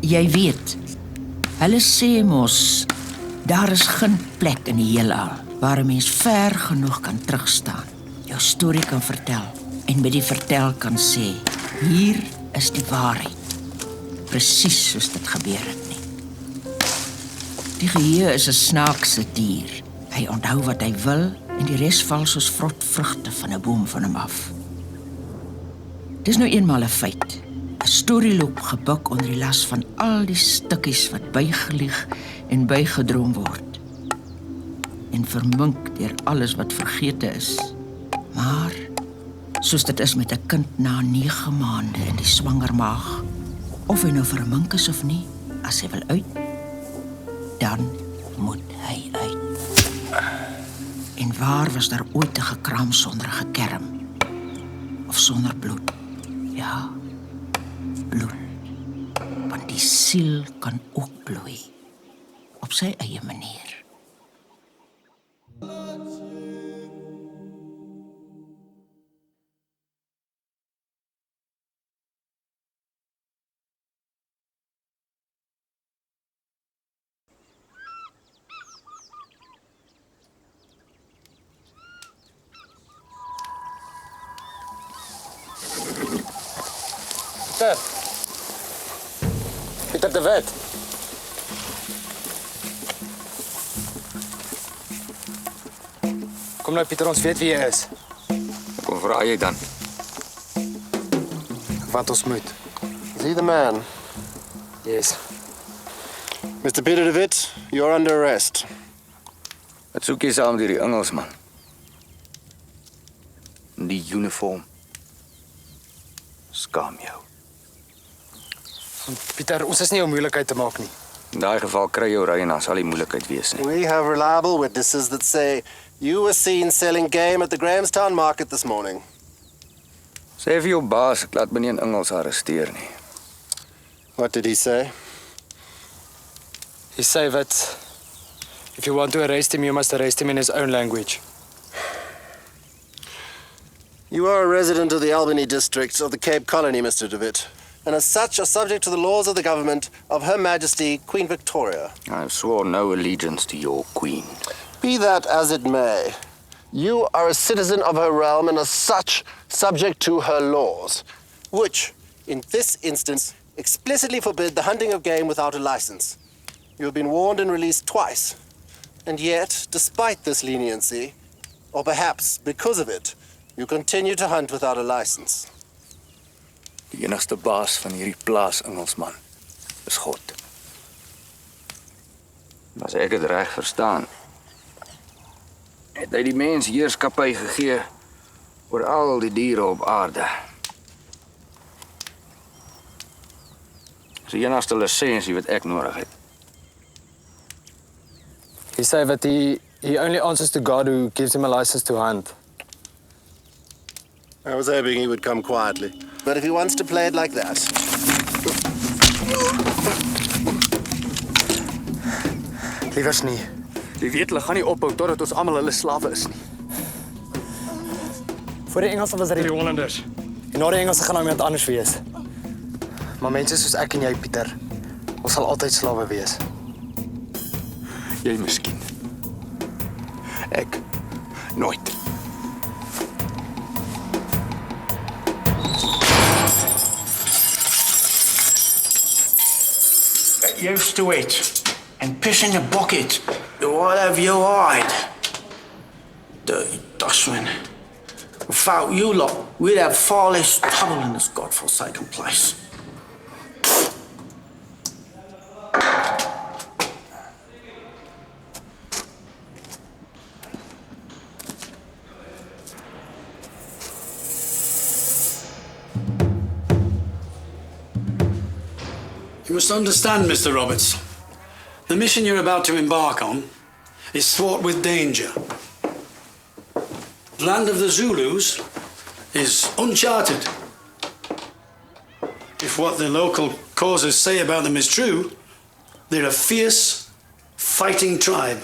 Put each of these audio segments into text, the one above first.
Jy weet, hulle sê mos, daar is geen plek in die heelal waar 'n mens ver genoeg kan terugstaan, jou storie kan vertel en met die vertel kan sê, hier is die waarheid. Presies soos dit gebeur het nie. Die geheue is 'n snaakse dier. Hy onthou wat hy wil en die res val soos vrot vrugte van 'n boom van hom af. Dis nou eenmaal 'n feit. 'n Storie loop gebuk onder die las van al die stukkies wat bygelieg en bygedroom word. En vermink deur alles wat vergete is. Maar, soos dit is met 'n kind na 9 maande in die swanger maag, of hy nou vermink is of nie, as hy wil uit, dan moet hy uit. En waar was daar ooit 'n gekraam sonder 'n gekerm? Of sonder bloed? Ja, bloed. Want die siel kan ook bloei, op sy eie manier. Pieter de Wet. Kom nou Pieter, ons weet wie jy is. Kom vra jy dan. Wat ons moet. Is he the man? Yes. Mr. Peter de Wit, you're under arrest. Wat soek jy saam deur die Engelsman? In die uniform. Skaam jou. Pieter, ons is nie om moeilikheid te maak nie. In daai geval kry jou ry en dan sal die moeilikheid wees nie. We have reliable witnesses that say you were seen selling game at the Grahamstown market this morning. Sê vir jou baas, ek laat meneer Engels arresteer nie. What did he say? He say that if you want to arrest him, you must arrest him in his own language. You are a resident of the Albany district of the Cape Colony, Mr. de Wit, and as such are subject to the laws of the government of Her Majesty Queen Victoria. I've sworn no allegiance to your queen. Be that as it may, you are a citizen of her realm and as such subject to her laws, which, in this instance, explicitly forbid the hunting of game without a license. You have been warned and released twice, and yet, despite this leniency, or perhaps because of it, you continue to hunt without a license. Die enigste baas van hierdie plaas Engelsman is God. As ek dit reg verstaan, het hy die mens heerskappy gegee oor al die diere op aarde. Dis die enigste lisensie wat ek nodig het. He say that he only answers to God who gives him a license to hunt. I was hoping he would come quietly. But if he wants to play it like that... Liewers nie. Die weet hulle gaan nie ophou totdat ons almal hulle slawe is nie. Voor die Engelse was dit die Hollanders. En na die Engelse gaan nou iemand anders wees. Maar mense soos ek en jy, Pieter, ons sal altyd slawe wees. Jy miskien. Ek nooit. Used to it, and piss in a bucket, whatever you hide. Dirty dustman. Without you lot, we'd have far less trouble in this godforsaken place. You must understand, Mr. Roberts. The mission you're about to embark on is fraught with danger. The land of the Zulus is uncharted. If what the local causes say about them is true, they're a fierce, fighting tribe,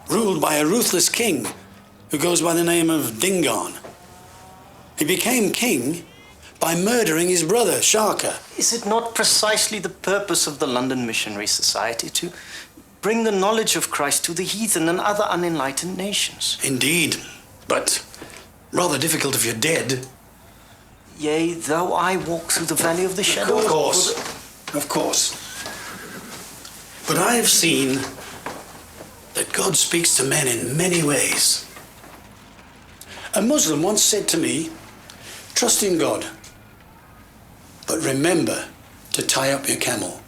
ruled by a ruthless king who goes by the name of Dingaan. He became king by murdering his brother, Shaka. Is it not precisely the purpose of the London Missionary Society to bring the knowledge of Christ to the heathen and other unenlightened nations? Indeed, but rather difficult if you're dead. Yea, though I walk through the valley of the shadow Of course. But I have seen that God speaks to men in many ways. A Muslim once said to me, trust in God, but remember to tie up your camel.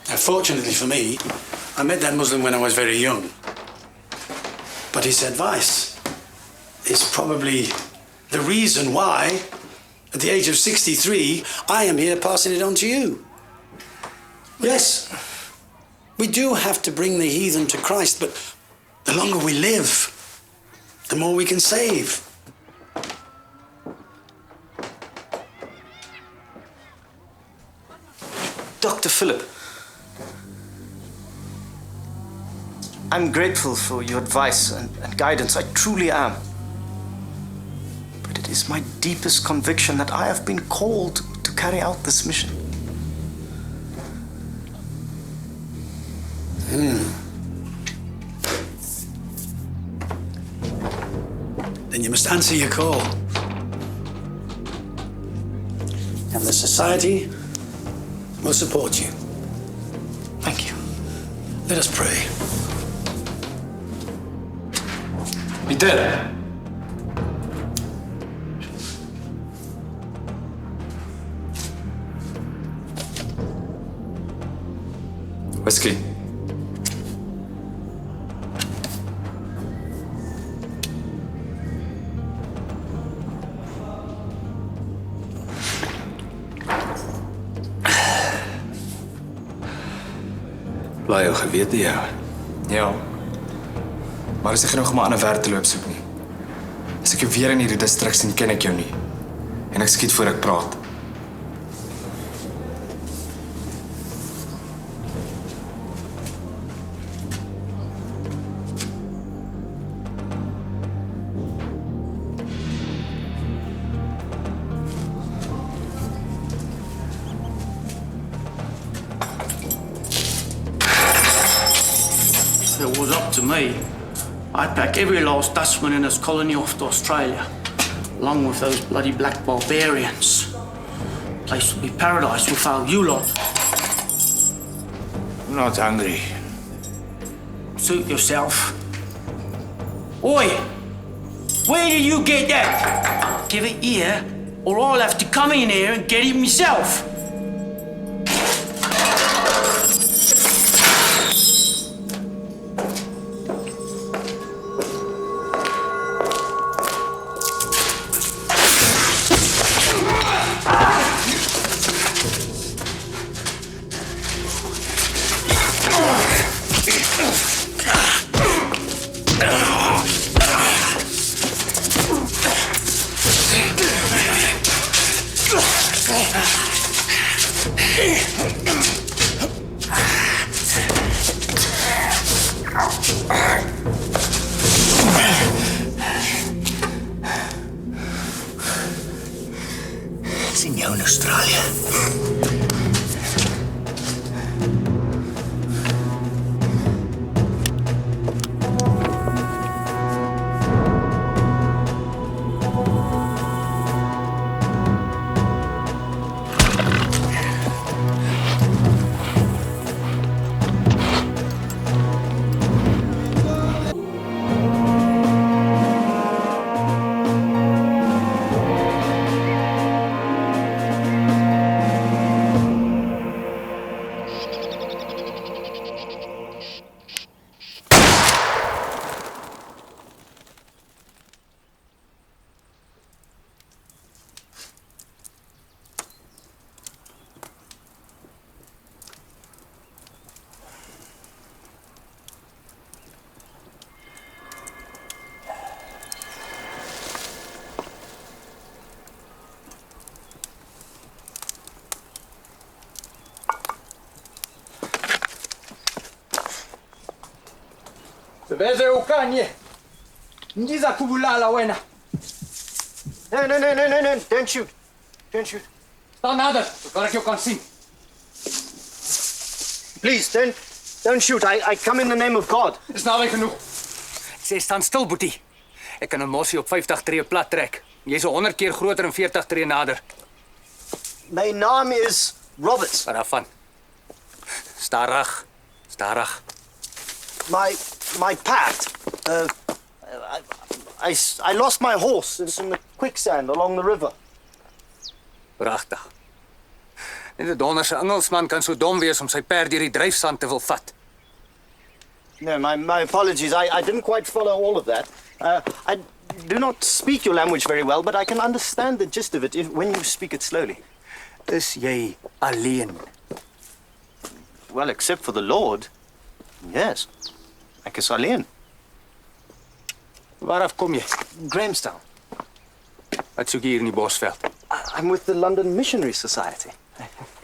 Now, fortunately for me, I met that Muslim when I was very young. But his advice is probably the reason why, at the age of 63, I am here passing it on to you. Yes, we do have to bring the heathen to Christ, but the longer we live, the more we can save. Dr. Philip, I'm grateful for your advice and guidance. I truly am. But it is my deepest conviction that I have been called to carry out this mission. Then you must answer your call. And the society will support you. Thank you. Let us pray. Peter. Whiskey. Bly jou gewete jou. Ja. Maar is ek genoeg om 'n ander werk te loop soek nie. As ek jou weer in hierdie distrik sien, ken ek jou nie. En ek skiet voor ek praat. If it was up to me, I'd pack every last Dutchman in this colony off to Australia, along with those bloody black barbarians. Place would be paradise without you lot. I'm not hungry. Suit yourself. Oi! Where did you get that? Give it here, or I'll have to come in here and get it myself. Sien jou in Australië. Sebeze ukanye. Ndiza kubulala wena. No, don't shoot. Don't shoot. Staan nader, sodat ek jou kan sien. Please, don't shoot. I come in the name of God. Dis naby genoeg. Ek sê staan stil, boetie. Ek kan 'n mossie op 50 tree plat trek. Jy's 100 keer groter en 40 tree nader. My naam is Roberts. Wat daarvan? Stadig. Stadig. My path. I lost my horse. It's in the quicksand along the river. Pragtig. Net 'n donderse Engelsman kan so dom wees om sy perd deur die dryfsand te wil vat. No, my apologies. I didn't quite follow all of that. I do not speak your language very well, but I can understand the gist of it when you speak it slowly. Is jy alleen? Well, except for the Lord. Yes. Ek is alleen. Waaraf kom jy? Grahamstown. Wat soek jy hier in die Bosveld? I'm with the London Missionary Society.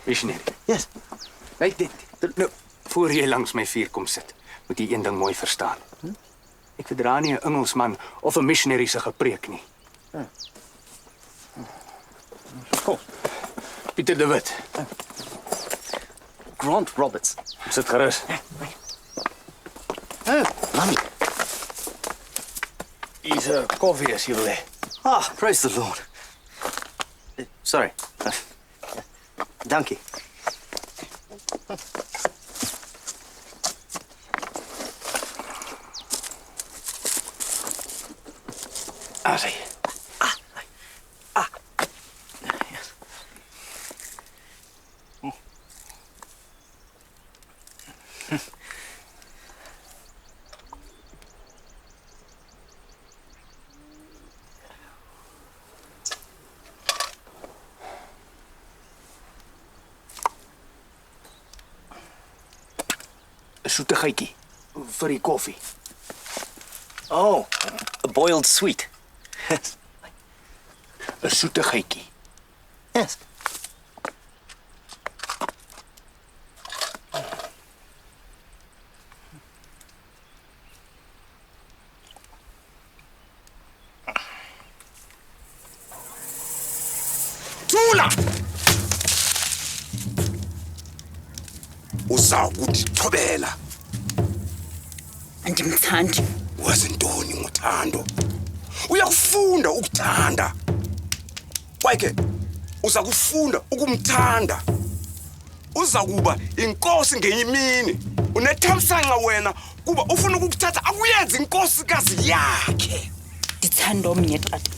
Missionary. Yes. Nee, nou, voor jy langs my vuur kom sit, moet jy een ding mooi verstaan. Ek verdra nie 'n Engelsman of 'n missionary se gepreek nie. Cool. Pieter de Wit. Grant Roberts. Sit gerus. Oh, lummy. Hier's 'n koffie as jy wil hê. Ah, praise the Lord. Sorry. Dankie. Asai. Yes. Soetigheidjie vir die koffie. Oh, a boiled sweet. Yes. 'n Soetigheidjie. Yes. Thula! Uzakundithobela. Andimthandi. Wazintoni ngothando? Uyakufunda ukuthanda. Kwayike uza kufunda ukumthanda. Uza kuba inkosi ngenye imini. Unethamsanqa wena kuba ufuna ukukuthatha akuyenze inkosikazi yakhe. Ndithanda omnye tata.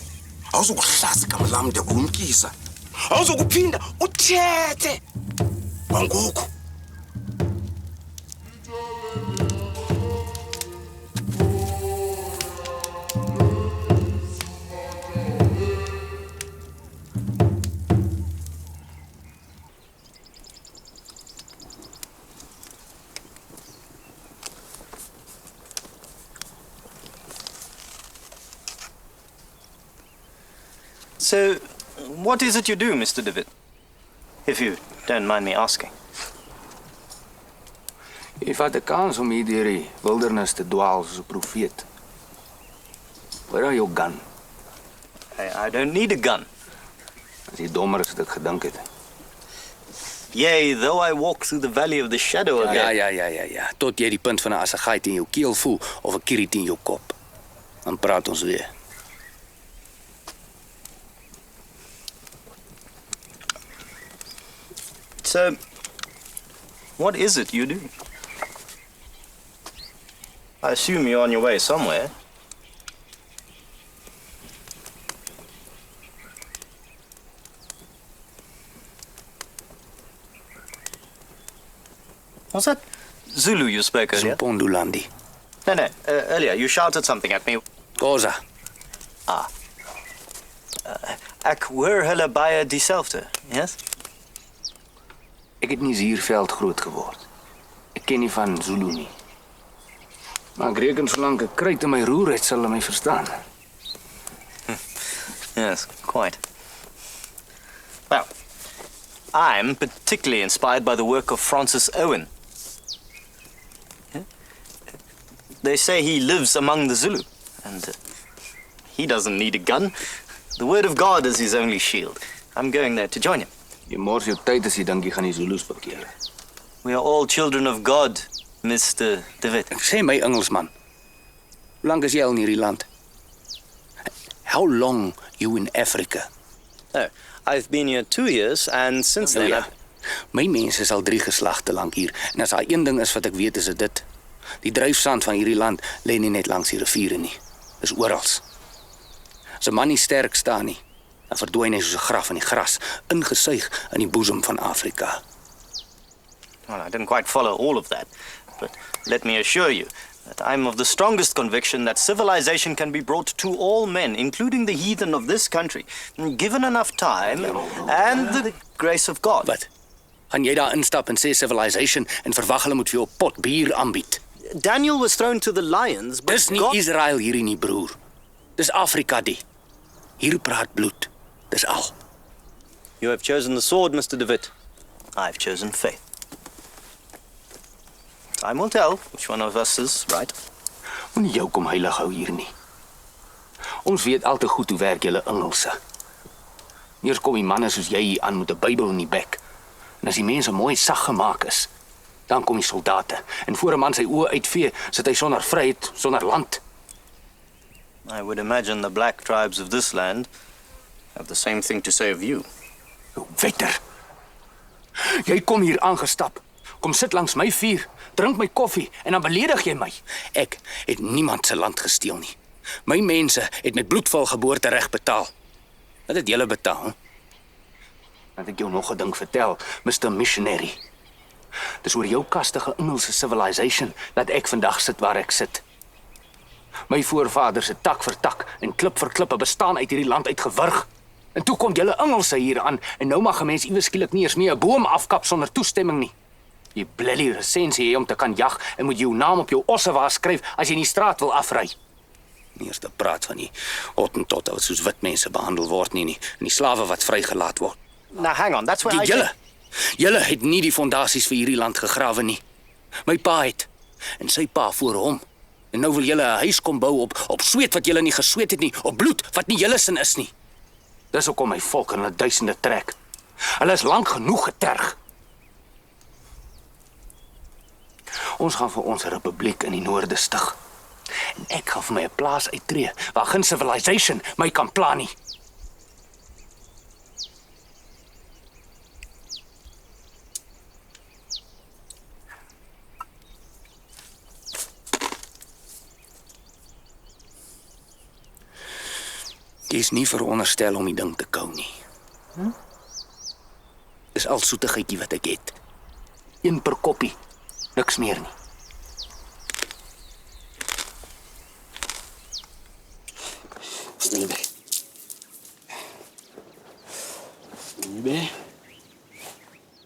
Awuzokuhlasa igama lami de kulumkisa. Awuzokuphinda uthethe. Bangoku. So, what is it you do, Mr. DeWitt? If you don't mind me asking. Jy vat 'n kans om hier deur die wildernis te dwaal soos 'n profeet. Waar is jou gun? I don't need a gun. As jy dommer as ek gedink het. Yea, though I walk through the valley of the shadow of death. Ja. Tot jy die punt van 'n assegaai teen jou keel voel of 'n kierie teen jou kop. Dan praat ons weer. So, what is it you do? I assume you're on your way somewhere. Was that Zulu you spoke earlier? Mpondulandi. No, earlier you shouted something at me. Kosa. Ek hoor hulle baie dieselfde, yes? Ek het nie Zierveld groot geword. Ek ken nie van Zulu nie. Maar ek reken solank ek kruit in my roer het, sal hulle my verstaan. Yes, quite. Well, I'm particularly inspired by the work of Francis Owen. Yeah? They say he lives among the Zulu, and he doesn't need a gun. The word of God is his only shield. I'm going there to join him. Jy mors jou tyd as jy dink jy gaan die Zulus bekeer. We are all children of God, Mr. DeWitt. Sê my Engelsman, hoe lank is jy al in hierdie land? How long you in Africa? Oh, I've been here 2 years, and since then... Ja. My mense is al 3 geslagte lank hier, en as daar een ding is wat ek weet, is dit. Die dryfsand van hierdie land lê nie net langs die riviere nie. Dis orals. As 'n man nie sterk staan nie, dan verdwyn hy soos 'n graf in die gras, ingesuig in die boesem van Afrika. Well, I didn't quite follow all of that, but let me assure you that I'm of the strongest conviction that civilization can be brought to all men, including the heathen of this country, given enough time and the grace of God. Wat? Gaan jy daar instap en sê civilization en verwag hulle moet vir jou 'n pot bier aanbied? Daniel was thrown to the lions, but Dis nie God... Israel hierdie nie, broer. Dis Afrika die. Hier praat bloed. Dis al. You have chosen the sword, Mr. DeWitt. I've chosen faith. Time will tell which one of us is right. Moenie jou kom heilig hou hier nie. Ons weet al te goed hoe werk julle Engelse. Eers kom die manne soos jy hier aan met 'n Bybel in die bek. En as die mense mooi sag gemaak is, dan kom die soldate. En voor 'n man sy oë uitvee, sit hy sonder vryheid, sonder land. I would imagine the black tribes of this land have the same thing to say of you. Wetter. Jy kom hier aangestap. Kom sit langs my vuur, drink my koffie en dan beledig jy my. Ek het niemand se land gesteel nie. My mense het met bloedval geboortereg betaal. Wat het julle betaal? Dat ek jou nog 'n ding vertel, Mr. Missionary. Dis oor jou kastige Engelse civilization dat ek vandag sit waar ek sit. My voorvaders het tak vir tak en klip vir klippe bestaan uit hierdie land uitgewurg. En toe kom julle Engelse hier aan en nou mag 'n mens iewes skielik nie eens meer 'n boom afkap sonder toestemming nie. Jy bly lisensie hê om te kan jag en moet jou naam op jou ossewaar skryf as jy in die straat wil afry. Nie eers te praat van die Hottentotte wat soos wit mense behandel word nie en die slawe wat vrygelaat word. Now hang on, that's where Julle het nie die fondasies vir hierdie land gegrawe nie. My pa het en sy pa voor hom. En nou wil julle 'n huis kom bou op sweet wat julle nie gesweet het nie, op bloed wat nie julle sin is nie. Dis hoekom my volk in hulle duisende trek. Hulle is lank genoeg geterg. Ons gaan vir ons republiek in die noorde stig. En ek gaan vir my 'n plaas uittreë waar geen civilization my kan pla nie. Jy is nie veronderstel om die ding te kou nie. Dis al soetigheidjie wat ek het. 1 per koppie. Niks meer nie. Snibe.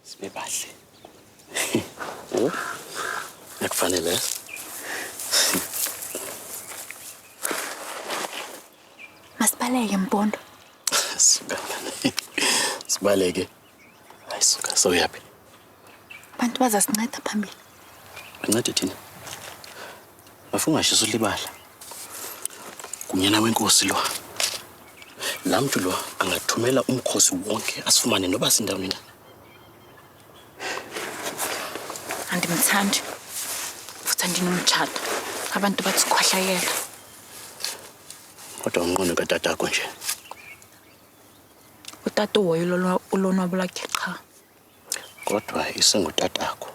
Sibe bahle. Ekufanele. Masibaleke Mpondo. Sibaleke. Ayisuka soyapi. Bantu bazasinceda phambili. Bancede thina. Bafunga shisa ulibala. Kunyana wenkosi lo. Lamntu lo angathumela umkhosi wonke asifumane noba sindaweni na. Andimthandi. Futhi andinomtshato. Abantu bathi sikhwahlayela. Kodwa umnqondo katatakho nje. Utata uhoyo ulonwabo lakhe qha. Kodwa isengutatako.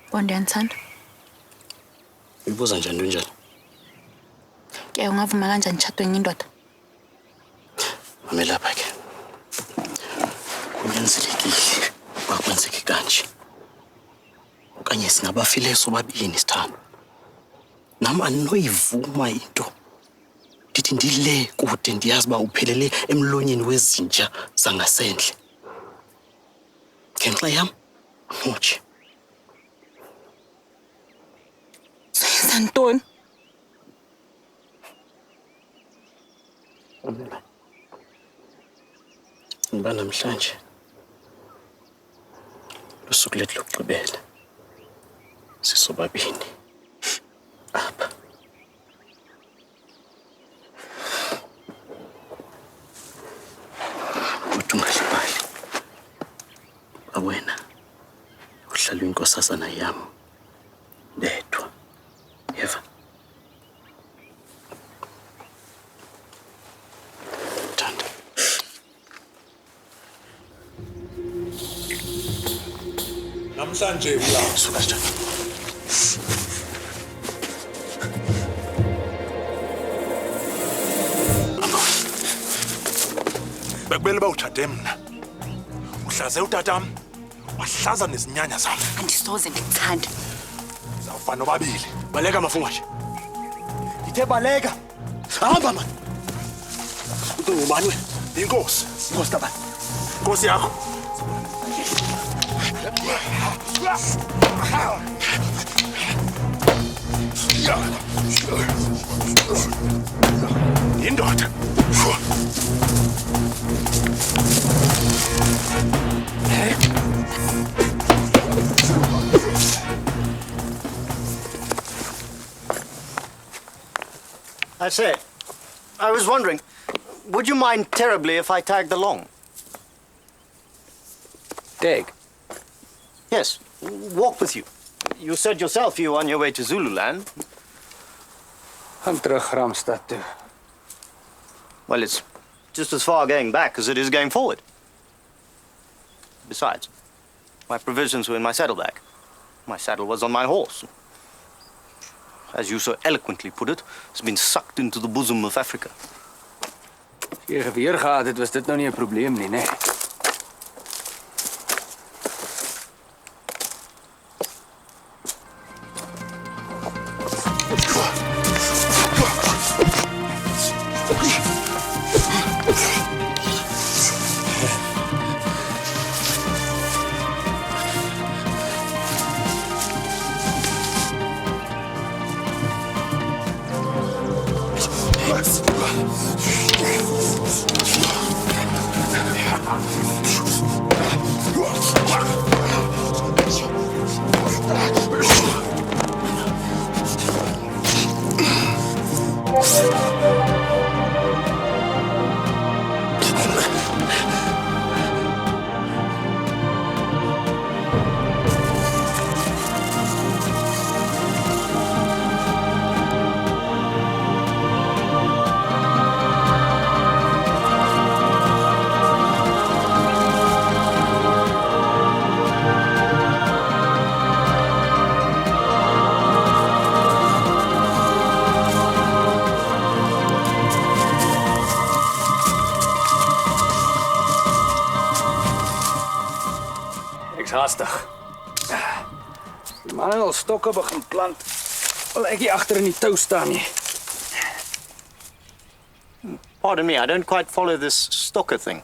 Mpondo yanthanda. Uyibuza njani njalo? Ke ungavuma kanjani umtshatweni indoda? Mamelapha ke. Kunyanzelekile bakwenzeke kanje. Okanye singabafile sobabini sithando. Nami andinoyivuma into. Ndithi ndile kude ndiyazi ba uphelele emlonyeni wezinja zangasendle. Ngenxa yam mochi. Santoni. Ngiba namhlanje sokuletha lokugqibela. Sisobabini. Apha. Uthi ungalibali. Awena. Uhlala inkosazana yam. Ndedwa. Yeva. Thanda. Namhlanje ulapha. Suka njani? Bekumele bawuthathe mina. Uhlaze utatam, wahlaza nezinyanya zami. Andisoze ndikuthande. Zawufana nobabili. Baleka mafunga nje. Ngithe baleka. Hamba man. Uthi ngubani wena? Inkosi. Inkosi kabani? Inkosi yakho. Indoda. I say, I was wondering, would you mind terribly if I tagged along? Tag? Yes, walk with you. You said yourself you were on your way to Zululand. Gaan terug Gramstad toe. Well, it's just as far going back as it is going forward. Besides, my provisions were in my saddlebag. My saddle was on my horse. As you so eloquently put it, it's been sucked into the bosom of Africa. As jy geweer gehad het, was dit nou nie 'n probleem nie, né? Haastig. Die man het al stokke begin plant. Wil ek hier agter in die tou staan nie. Pardon me, I don't quite follow this stocker thing.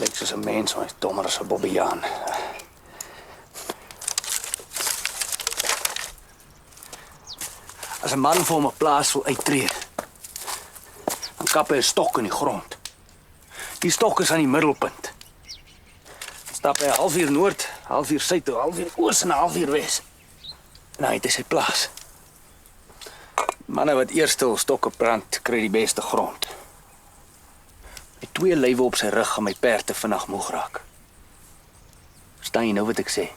Lyk soos 'n mens wat dommer as 'n bobbejaan. As 'n man vir hom 'n plaas wil uittreed, dan kap hy 'n stok in die grond. Die stok is aan die middelpunt. Stap hy 'n halfuur noord, halfuur suid, 'n halfuur oos en 'n halfuur wes. En hy het sy plaas. Manne wat eers stil stokke brand, kry die beste grond. Met 2 lywe op sy rug gaan my perd te vinnig moeg raak. Verstaan jy nou wat ek sê?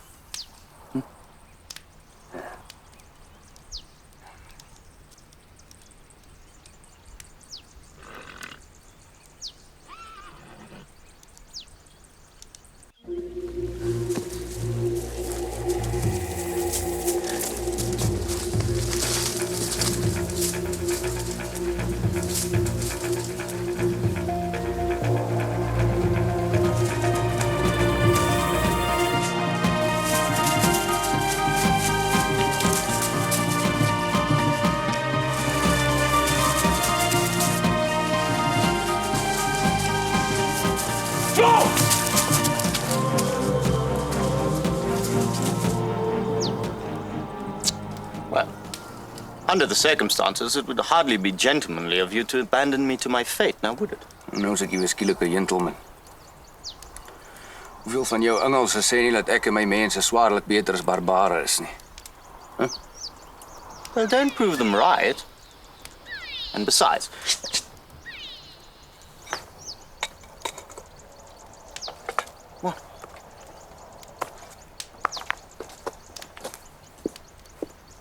Under the circumstances, it would hardly be gentlemanly of you to abandon me to my fate, now would it? Nou is ek jy skielik 'n gentleman. Hoeveel van jou Engelse sê nie dat ek en my mense swaarlik beter as barbare is nie. Well, don't prove them right. And besides, what?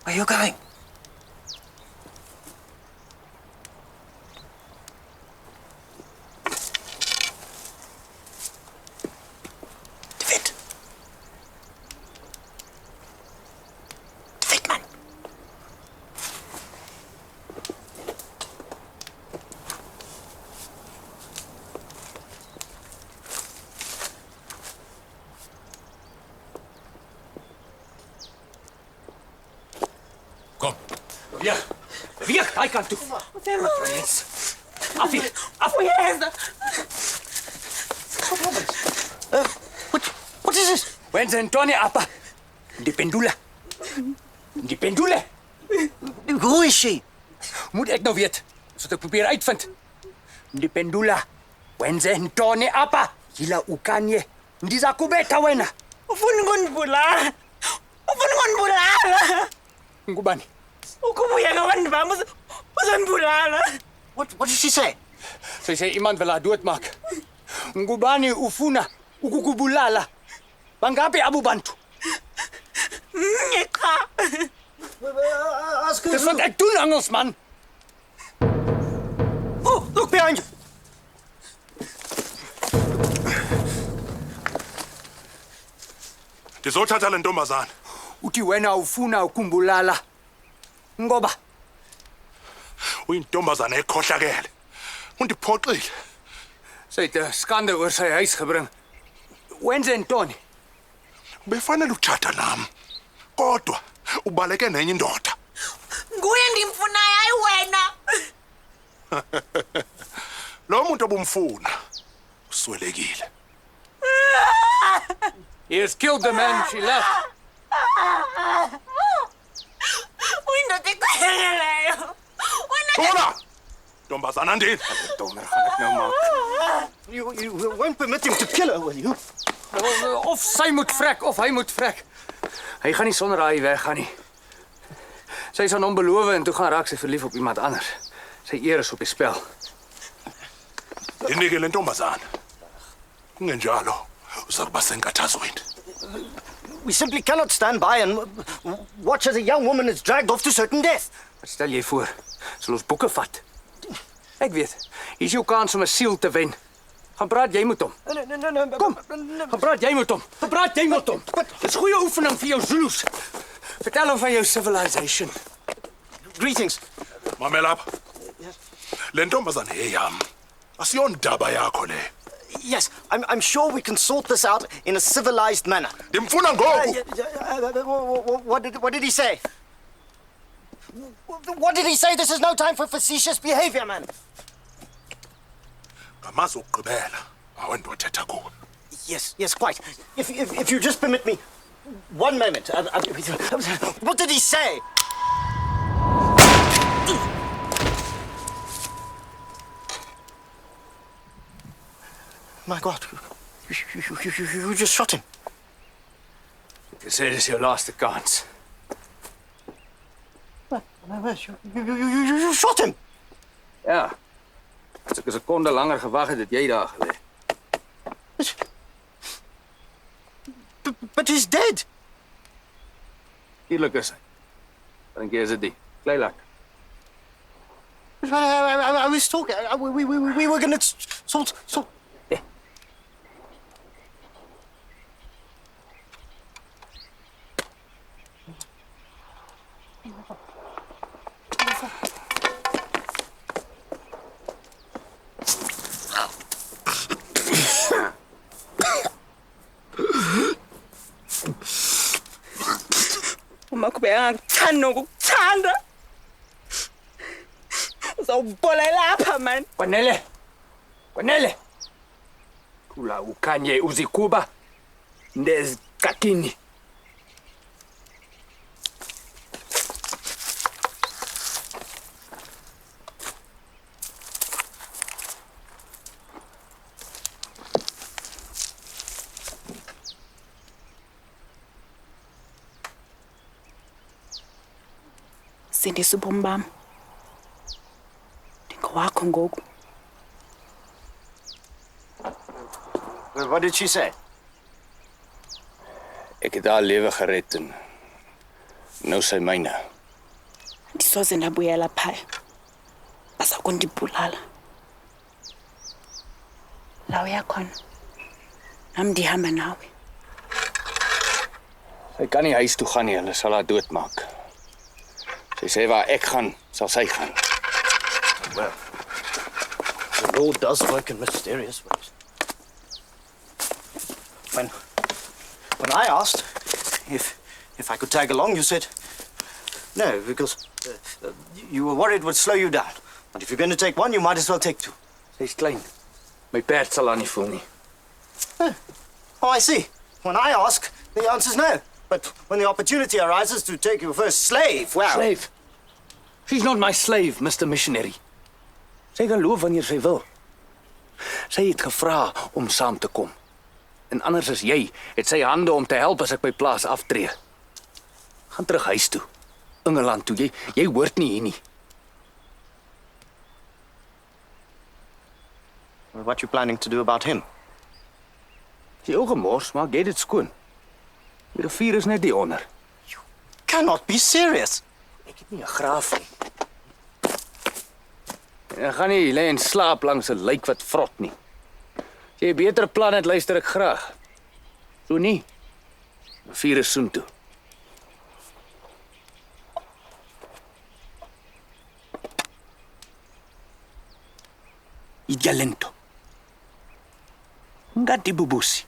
Where are you going? Weeg, daai kant toe. Yes. Af hier. Af. What is this? Wens Antonie Appa. Die pendule. Die pendule. Who is she? Moet ek nou weet, sodat ek probeer uitvind. Die pendula. Wens Antonie Appa. Hila ukanye. Ndiza kubetha wena. Ufuna ukundibulala. Ngubani? Ukubuya kwabantu bami uzondibulala. What did she say? Sy sê iemand wil haar doodmaak. Ngubani ufuna ukukubulala. Bangapi abo bantu? Cha. Dis wat ek doen, Engelsman. Oh, look behind you. Ndizothatha le ntombazana. Uthi wena ufuna ukumbulala. Ngoba Uyintombazana ekhohlakele. Undiphoxile. sy het 'n skande oor sy huis gebring. Wenze Ntoni. Befanele uthatha nami. Kodwa ubaleke nenye indoda. Nguye ndimfunayo hayi wena. Lo muntu obumfuna uswelekile. He has killed the man she loved. Uyindoda eqheleleyo. Hola! Ntombazana ndini. Donder gaan ek nou maak. You won't permit him to kill her, will you? Of sy moet vrek of hy moet vrek. Hy gaan nie sonder haar weggaan nie. Sy is aan hom beloof en toe gaan raak sy verlief op iemand anders. Sy eer is op die spel. Ndinike le ntombazana. Kungenjalo uzakuba senkathazweni. We simply cannot stand by and watch as a young woman is dragged off to certain death. Wat stel jy voor? Sal ons boeke vat? Ek weet, hier is jou kans om 'n siel te wen. Gaan praat jy met hom. No. Kom, gaan praat jy met hom. Gaan praat jy met hom. Dis goeie oefening vir jou Zulus. Vertel hom van jou civilization. Greetings. Mamela apha. Le ntombazana yeyam. Asiyondaba yakho le. Yes, I'm sure we can sort this out in a civilized manner. Ndimfuna ngoku. What did he say? What did he say? This is no time for facetious behavior, man. Ngamazwi okugqibela awentu othetha kuwe. Yes, quite. If you just permit me 1 moment. What did he say? My God, you just shot him. You said it's your last chance. You shot him. Ja. As ek 'n sekonde langer gewag het, het jy daar gelê. But he's dead. Eerlik is hy. Dink jy is dit die Kleilak? I was talking. We were gonna sort. Umakubeka ngikuthanda nokukuthanda. Uzawubola lapha man. Kwanele. Kula ukanye uzikuba ndezikatini. Uzindisa ubomi bami. Ndingowakho ngoku. What did she say? Ek het haar lewe gered en nou sy myne. Ndisoze ndabuyela phaya. Baza kundibulala. La uyakhona. Nam ndihamba nawe. Sy kan nie huis toe gaan nie, hulle sal haar doodmaak. Sy sê waar ek gaan, sal sy gaan. Well, the Lord does work in mysterious ways. When I asked if I could tag along, you said no, because you were worried it would slow you down. But if you're going to take one, you might as well take two. Sy's klein. My perd sal haar nie voel nie. Oh, I see. When I ask, the answer's no. But when the opportunity arises to take your first slave, well... Slave? She's not my slave, Mr. Missionary. Sy kan loop wanneer sy wil. Sy het gevra om saam te kom. En anders as jy, het sy hande om te help as ek by plaas aftree. Gaan terug huis toe. Engeland toe. Jy hoort nie hier nie. What you planning to do about him? Die ou gemors, maar jy dit skoon. Die rivier is net die onder. Cannot be serious. Ek het nie 'n graaf nie. Ek gaan nie lê en slaap langs 'n lijk wat vrot nie. As jy 'n beter plan het, luister ek graag. So nie. Die rivier is soontoe. Ijalento. Ngati bubusi.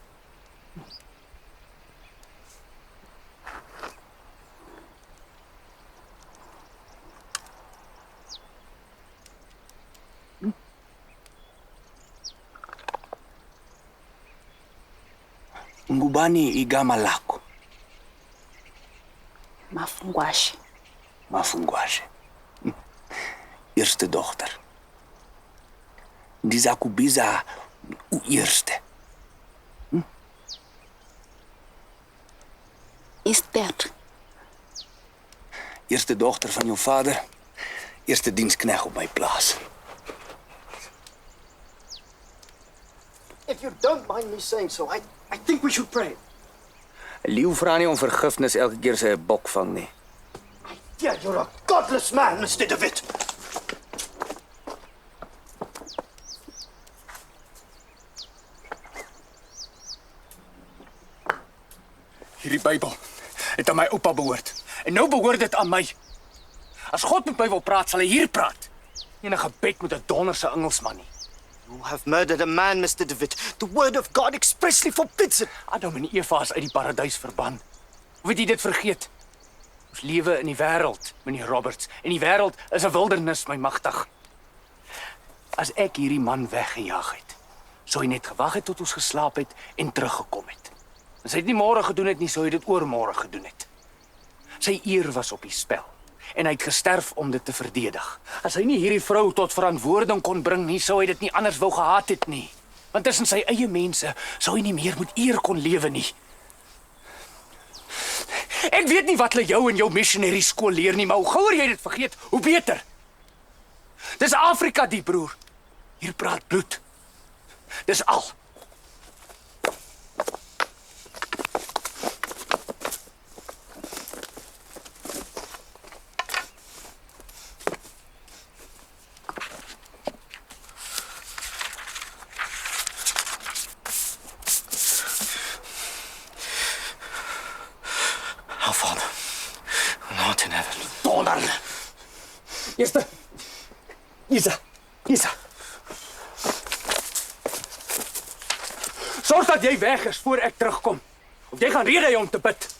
Ngubani igama lakho? Mafungwashe. Mafungwashe. Eerste dochter. Ndiza kubiza eerste. Is that? Eerste dochter van jou vader. Eerste dienstknegt op my plaas. If you don't mind me saying so, I think we should pray. 'n Leeu vra nie om vergifnis elke keer sy 'n bok vang nie. Yeah, you're a godless man, Mr. DeWitt. Hierdie Bybel het aan my oupa behoort. En nou behoort dit aan my. As God met my wil praat, sal hy hier praat. Nie 'n gebed met 'n donderse Engelsman nie. You have murdered a man, Mr. DeWitt. The word of God expressly forbids it. Adam en Eva is uit die paradys verban. Hoe het jy dit vergeet? Ons lewe in die wêreld, meneer Roberts. En die wêreld is 'n wildernis, my magtig. As ek hierdie man weggejaag het, sou hy net gewag het tot ons geslaap het en teruggekom het. As hy dit nie môre gedoen het nie, sou hy dit oormôre gedoen het. Sy eer was op die spel. En hy het gesterf om dit te verdedig. As hy nie hierdie vrou tot verantwoording kon bring nie, sou hy dit nie anders wou gehad het nie. Want tussen sy eie mense sou hy nie meer met eer kon lewe nie. Ek weet nie wat hulle jou in jou missionary skool leer nie, maar hoe gouer jy dit vergeet, hoe beter. Dis Afrika die broer. Hier praat bloed. Dis al. Our Father, who art in heaven. Donder. Eerste. Isa. Sorg dat jy weg is voor ek terugkom. Of jy gaan rede hê om te bid.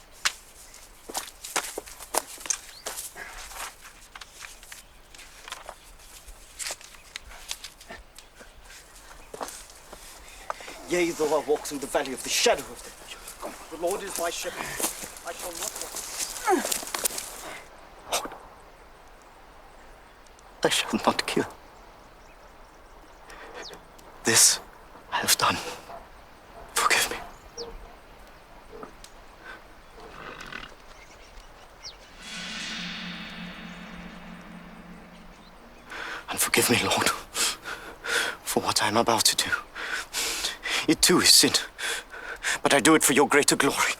Yea, though I walk through the valley of the shadow of death, the Lord is my shepherd. I shall not want. I shall not kill. This I have done. Forgive me. Forgive me, Lord, for what I am about to do. It too is sin, but I do it for your greater glory.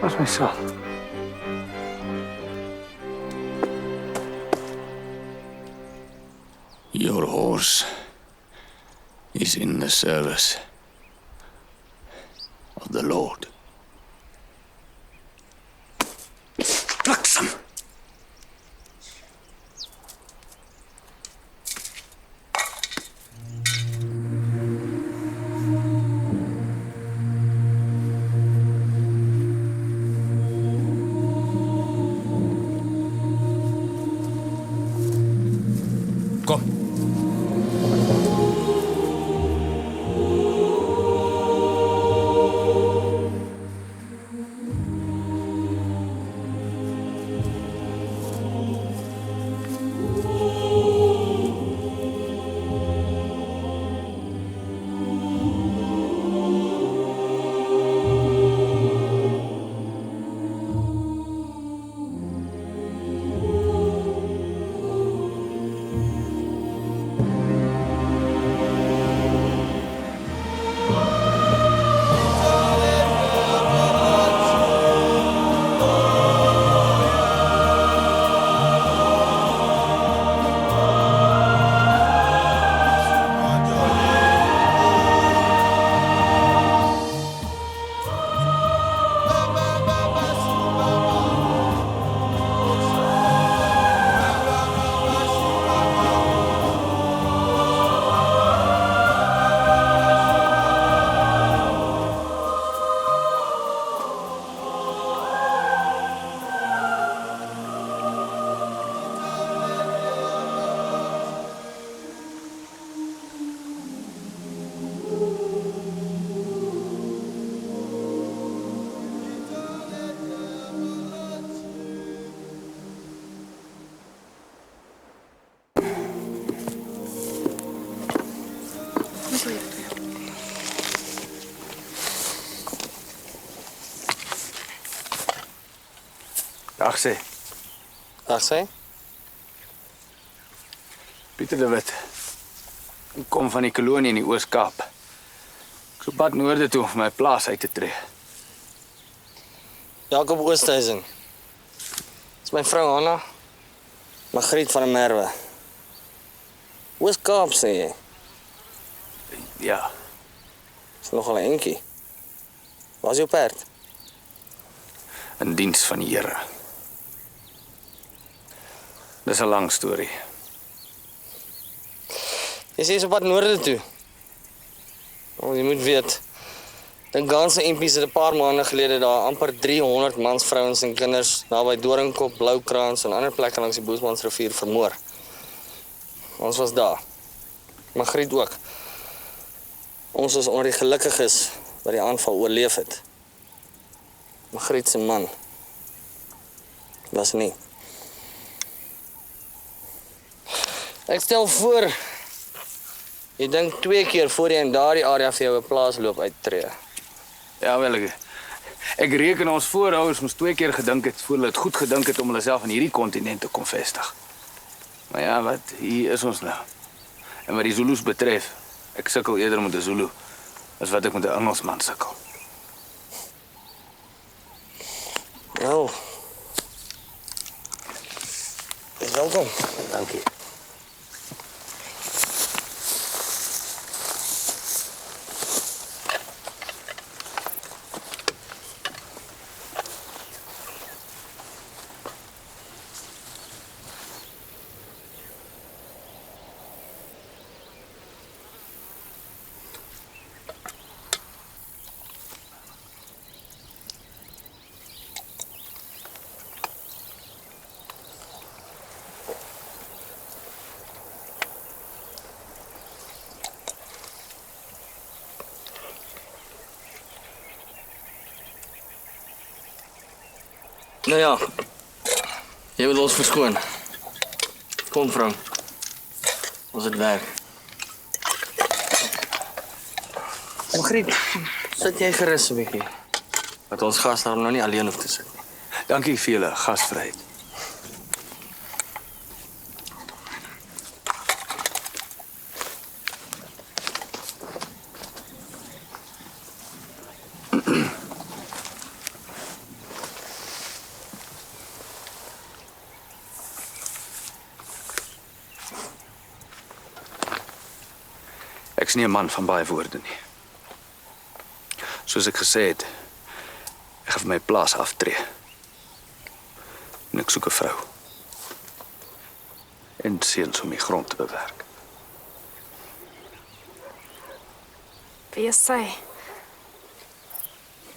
Was myself. Your horse is in the service of the Lord. Bliksem! Kom. Dag sê. Dag sê. Pieter de Wit. Ek kom van die kolonie in die Oos-Kaap. Ek is op pad noorde toe om my plaas uit te tree. Jakob Oosthuizen. Dis my vrou Hanna. Margriet van der Merwe. Oos-Kaap sê jy? Ja. Dis nogal 'n entjie. Waar is jou perd? In diens van die Here. Dis 'n lang storie. Jy sê op pad noorde toe. Jy moet weet, die ganse impies het 'n paar maande gelede daar amper 300 mans, vrouens en kinders naby Doringkop, Bloukrans en ander plekke langs die Boesmansrivier vermoor. Ons was daar. Margriet ook. Ons is onder die gelukkiges wat die aanval oorleef het. Margriet se man was nie. Ek stel voor, jy dink 2 keer voor jy in daardie area vir jou 'n plaasloop uittree. Ja, wel ek reken ons voorouers moes 2 keer gedink het voor hulle het goed gedink het om hulle self in hierdie kontinent te kon vestig. Maar ja, wat, hier is ons nou. En wat die Zulus betref, ek sukkel eerder met 'n Zulu as wat ek met 'n Engelsman sukkel. Nou. Welkom. Dankie. Nou ja, jy moet ons verskoon. Kom, Frank. Ons het werk. Margriet, sit jy gerus 'n bietjie. Dat ons gas daar nou nie alleen hoef te sit nie. Dankie vir julle gasvryheid. Ek is nie 'n man van baie woorde nie. Soos ek gesê het, ek gaan van my plaas aftree. En ek soek 'n vrou. En seuns om die grond te bewerk. Wie is sy?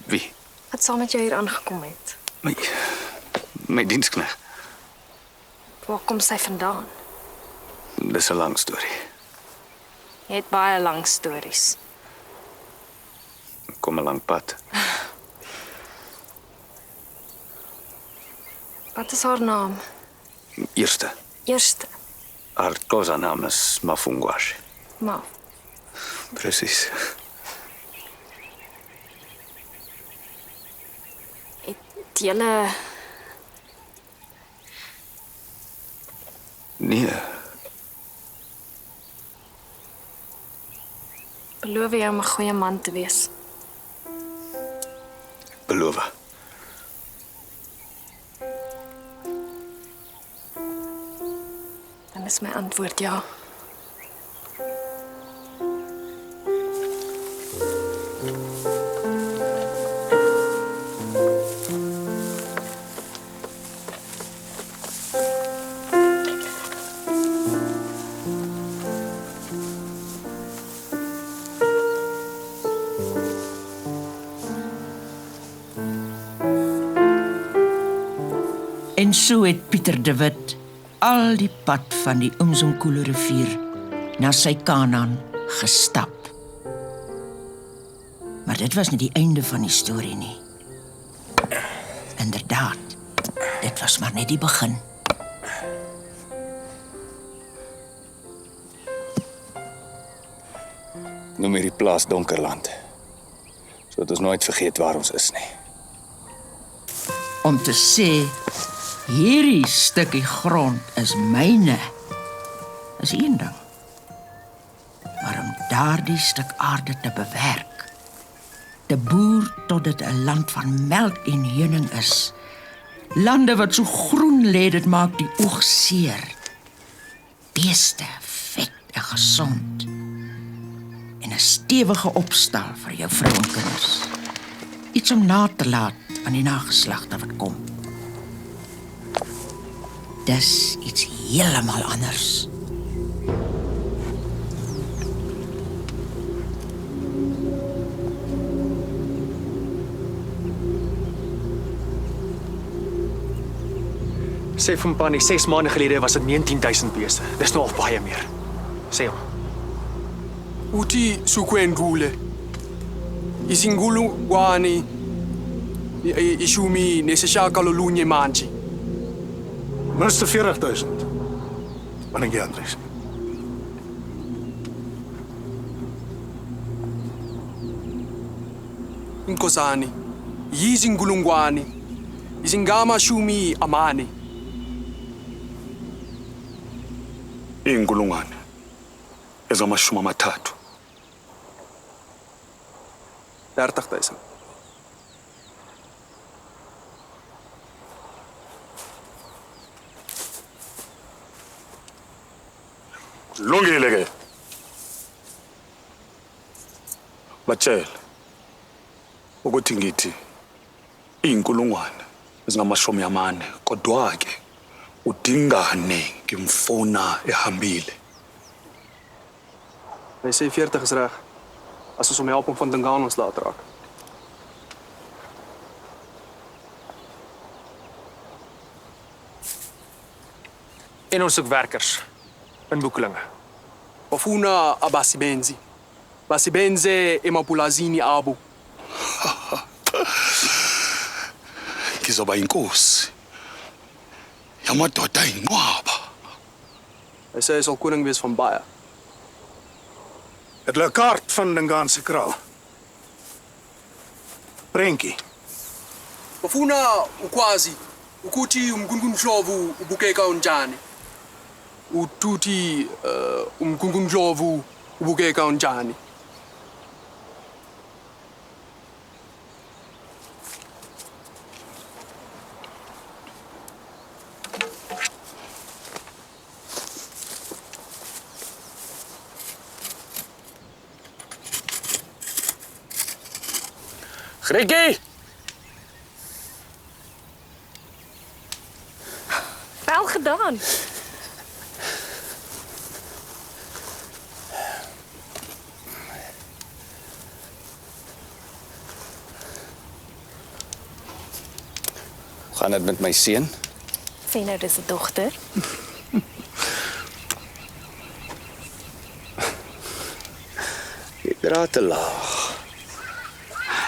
Wie? Wat saam met jou hier aangekom het? My diensknegt. Waar kom sy vandaan? Dis 'n lang storie. Jy het baie lang stories. Kom 'n lang pad. Wat is haar naam? Eerste. Haar Xhosa naam is Mafungwashe. Maar Presies. het julle Nee, beloof jy om 'n goeie man te wees? beloof. Dan is my antwoord ja. En so het Pieter de Wit al die pad van die Umzimkhulu rivier na sy Kanaan gestap. Maar dit was nie die einde van die storie nie. Inderdaad, dit was maar net die begin. Noem hierdie plaas Donkerland. Sodat ons nooit vergeet waar ons is nie. Om te sê, hierdie stukkie grond is myne, is een ding. Maar om daardie stuk aarde te bewerk, te boer tot dit 'n land van melk en heuning is, lande wat so groen lê, dit maak die oog seer. Beeste, vet en gesond. En 'n stewige opstal vir jou vrou en kinders. Iets om na te laat aan die nageslagte wat kom. Dis iets heeltemal anders. Sê van Pani, 6 maande gelede was dit 19 000 beeste. Dis nog baie meer. Sê hom. Uti sukwendule. Isingulungwane ishumi nesishagalolunye manje. Minste 40.000. Wanneer jy Andries? Inkosani, yizingulungwane izingamashumi amane. Iy'nkulungwane ezamashumi amathathu. 30.000. Kulungile ke. Batshela ukuthi ngithi iy'nkulungwane ezingamashumi amane kodwa ke udingane ngimfuna ehambile. Hy sê 40 is reg. As ons hom help om van Dingaan ons laat raak. En ons soek werkers in Boeklinge. Bafuna abasibenzi. Basibenze emapulazini abo. Ngizoba inkosi yamadoda ayinqwaba. Hy sê hy sal koning wees van baie. Het hulle 'n kaart van Dingaan se kraal. Prentjie. Bafuna ukwazi ukuthi umgungunhlovu ubukeka unjani. Ututhi umgungunhlovu ubukeka unjani. Griekie! Wel gedaan. Hoe gaan dit met my seun? Sê nou dis 'n dogter. Jy dra te laag.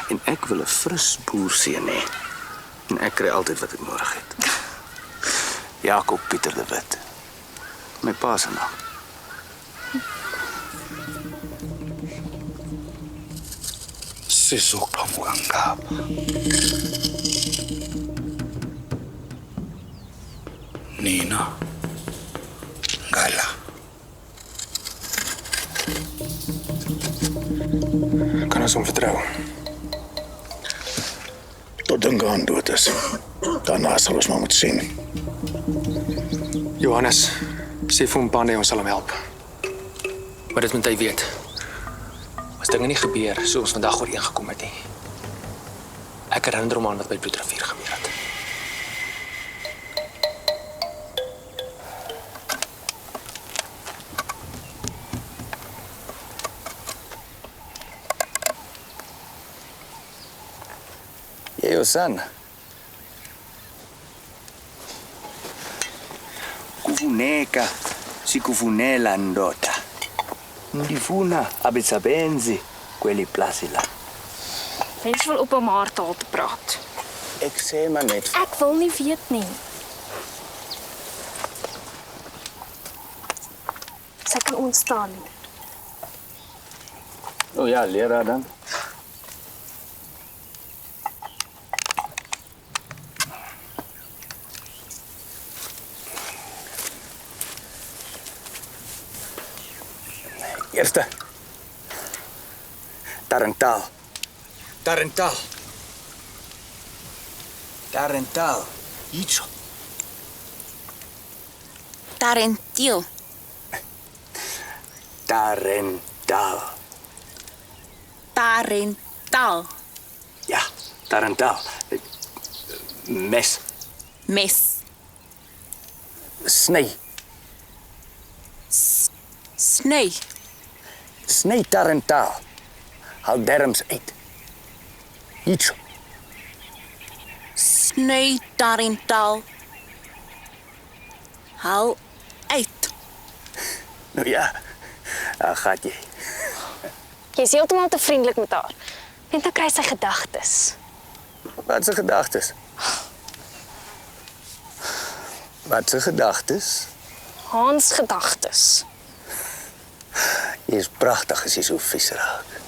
En ek wil 'n fris boerseun hê. En ek kry altyd wat ek nodig het. Jakob Pieter de Wit. My pa se naam. Sizokuphamukangaba. Nina. Ngala. Kan ons hom vertrou? Tot Dingaan dood is. Daarna sal ons maar moet sien. Johannes, sê vir hom Pande ons sal hom help. Maar dit moet hy weet. As dinge nie gebeur so ons vandag ooreengekom het nie. Ek herinner hom aan wat by Bloedrivier gebeur het. Jou son. Kufuneka sikufunela ndoda. Ndifuna abesebenzi kweli plasi la. Mens wil op 'n maartaal te praat. Ek sê maar net. Ek wil nie weet nie. Sy kan ontstaan. Oh ja, leraar dan. Eerste. Tarantaal. Tarantaal. Tarantaal. Iets. Tarentiel. Tarantaal. Tarental. Ja, tarantaal. Mes. Mes. Sny. Sny. Sny tarantaal. Haal derms uit. Iets. Sny tarental. Haal uit. Nou ja, daar gaat jy. Jy's heeltemal te vriendelik met haar. Net dan kry sy gedagtes. Wat se gedagtes? Wat se gedagtes? Hans gedagtes. Jy is pragtig as jy so vies raak.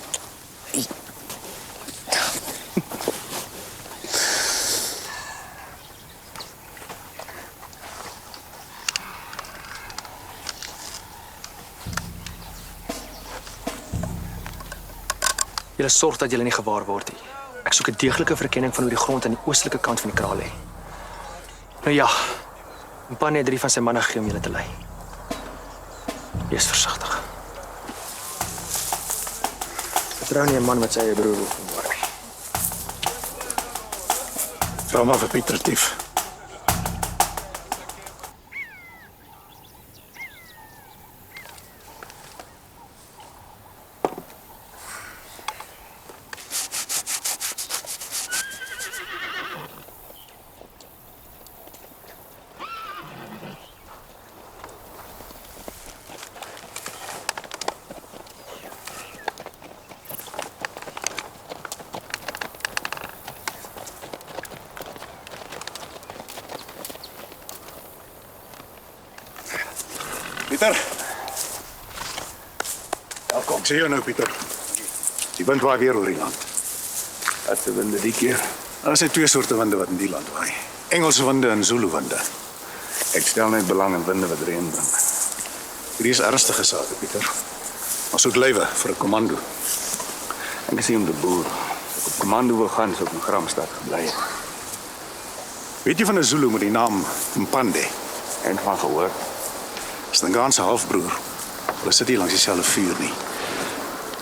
Julle sorg dat julle nie gewaar word nie. Ek soek 'n deeglike verkenning van hoe die grond aan die oostelike kant van die kraal lê. Nou ja, Mpane het 3 van sy manne gegee om julle te lei. Wees versigtig. Vertrou nie 'n man wat sy eie broer wil vermoor nie. Vra maar vir Pieter Tief. Pieter. Welkom. Sien jou nou, Pieter. Die wind waai weer oor die land. Wat se winde die keer? Daar is 2 soorte winde wat in die land waai. Engelse winde en Zulu winde. Ek stel net belang in winde wat reën bring. Hierdie is ernstige sake, Pieter. Ons soek lywe vir 'n komando. Ek is hier om te boer. As ek op komando wil gaan, sou ek in Gramstad gebly het. Weet jy van 'n Zulu met die naam Mpande? En van gehoor. Dis 'n Ganse halfbroer. Hulle sit hier langs dieselfde vuur nie.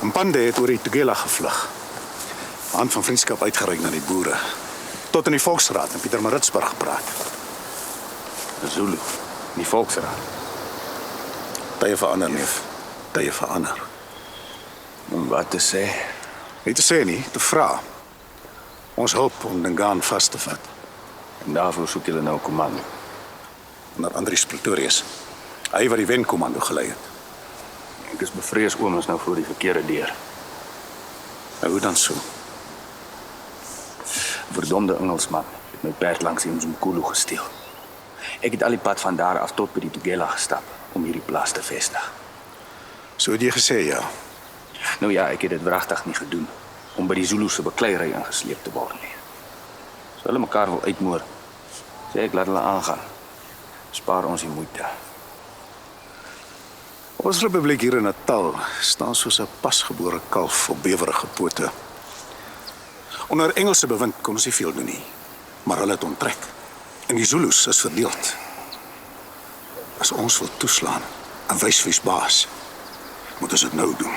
Mpande het oor die Tugela gevlug. Hand van vriendskap uitgereik na die boere. Tot in die Volksraad in Pietermaritzburg gepraat. 'n Zulu, die Volksraad. Tye verander, neef. Tye verander. Om wat te sê? Nie te sê nie, te vra. Ons hoop om Dingaan vas te vat. En daarvoor soek julle nou 'n komando. Naar Andries Pretorius. Hy wat die wenkommando gelei het. Ek is bevrees oom is nou voor die verkeerde deur. Nou hoe dan so? Verdomde Engelsman het my perd langs die Mzumkulu gesteel. Ek het al die pad van daar af tot by die Tugela gestap om hierdie plaas te vestig. So het jy gesê, ja. Nou ja, ek het dit wragtig nie gedoen om by die Zulu se bekleierery ingesleep te word nie. As hulle mekaar wil uitmoor, sê ek laat hulle aangaan. Spaar ons die moeite. Ons republiek hier in Natal staan soos 'n pasgebore kalf op bewerige pote. Onder Engelse bewind kon ons nie veel doen nie, maar hulle het onttrek. En die Zulus is verdeeld. As ons wil toeslaan en wys wie's baas, moet ons dit nou doen.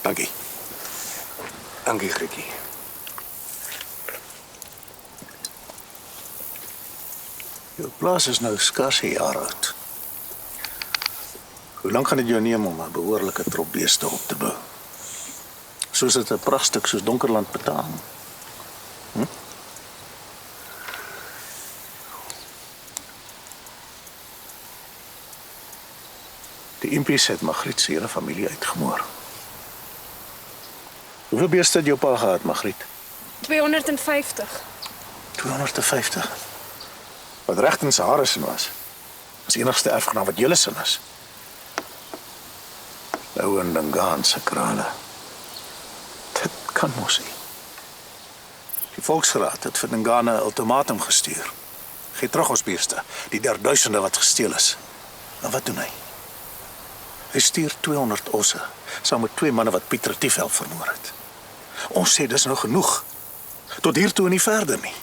Dankie. Dankie, Grietjie. Jou plaas is nou skars 'n jaar oud. Hoe lank gaan dit jou neem om 'n behoorlike trop beeste op te bou? Soos dit 'n pragtstuk soos Donkerland betaal. Die impies het Magriet se hele familie uitgemoor. Hoeveel beeste het jou pa gehad, Magriet? 250. 250? Wat reg in Sahara se was. As enigste erfgenaam wat julle sin is. Nou in Dingaan se krale. Dit kan mos nie. Die Volksraad het vir Dingaan 'n ultimatum gestuur. Gee terug ons beeste, die duisende wat gesteel is. En wat doen hy? Hy stuur 200 osse, saam met 2 manne wat Pieter Tief help vermoor het. Ons sê dis nou genoeg. Tot hiertoe en nie verder nie.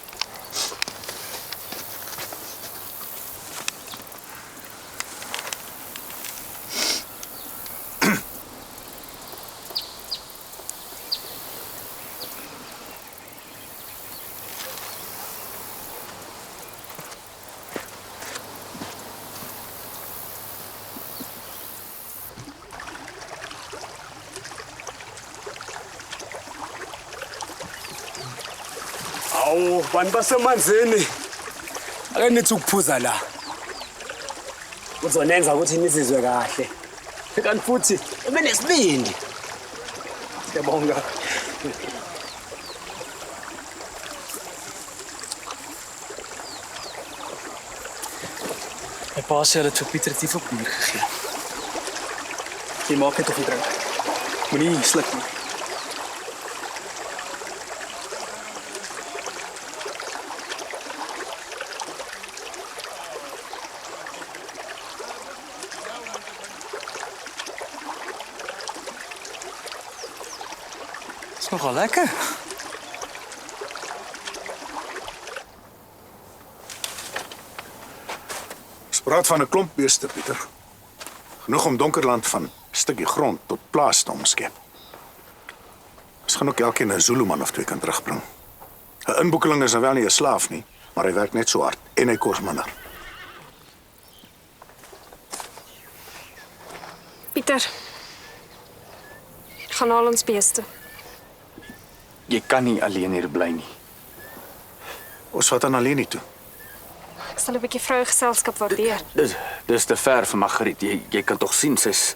Bantu basemanzini. Ake nithi ukuphuza la. Uzonenza ukuthi nizizwe kahle. Kanti futhi ube nesibindi. Siyabonga. My pa sê hulle het vir Pieter 'n tief op bier gegee. Jy maak net of jy drink. Moenie sluk nie. Is nogal lekker. Praat van 'n klomp beeste, Pieter. Genoeg om Donkerland van 'n stukkie grond tot plaas te omskep. Ons gaan ook elkeen 'n Zulu man of twee kan terugbring. 'n Inboekeling is nou wel nie 'n slaaf nie, maar hy werk net so hard en hy kos minder. Pieter. Gaan al ons beeste. Jy kan nie alleen hier bly nie. Ons vat aan alleen nie toe. Ek sal 'n bietjie vrougeselskap waardeer. Dis te ver vir Margriet. Jy kan tog sien sy's...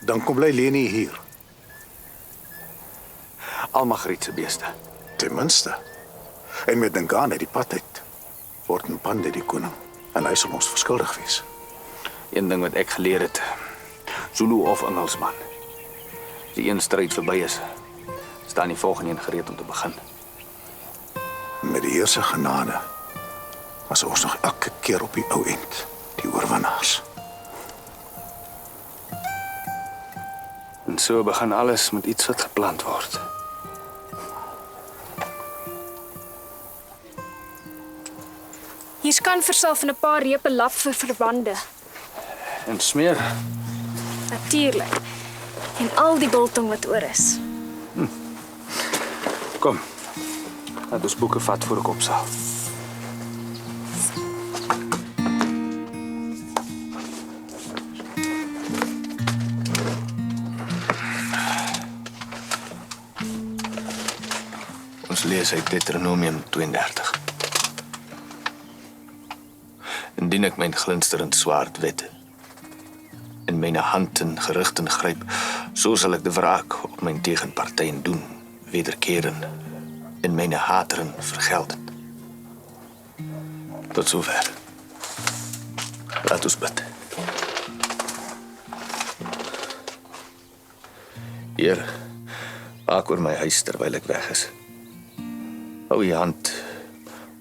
Dan kom bly Leni hier. Al Margriet se beeste. Ten minste. En met Dingane die pad uit word 'n pande die koning en hy sal ons verskuldig wees. Een ding wat ek geleer het, Zulu of Engelsman. As die een stryd verby is, staan die volgende een gereed om te begin. Met die Heer se genade was ons nog elke keer op die ou end, die oorwinnaars. En so begin alles met iets wat geplant word. Hier kan verself in 'n paar repe lap vir verbande. En smeer. Natuurlik. En al die biltong wat oor is. Kom. Laat ons boeke vat voor ek opsaal. Ons lees uit Deuteronomium 32. Indien ek myn glinsterend swaard wette, in myne hand en gerigten gryp, so sal ek die wraak op myn tegenpartyen doen, wederkeren, en myne hateren vergelden. Tot sover. Laat ons bid. Heer, waak oor my huis terwyl ek weg is. Hou die hand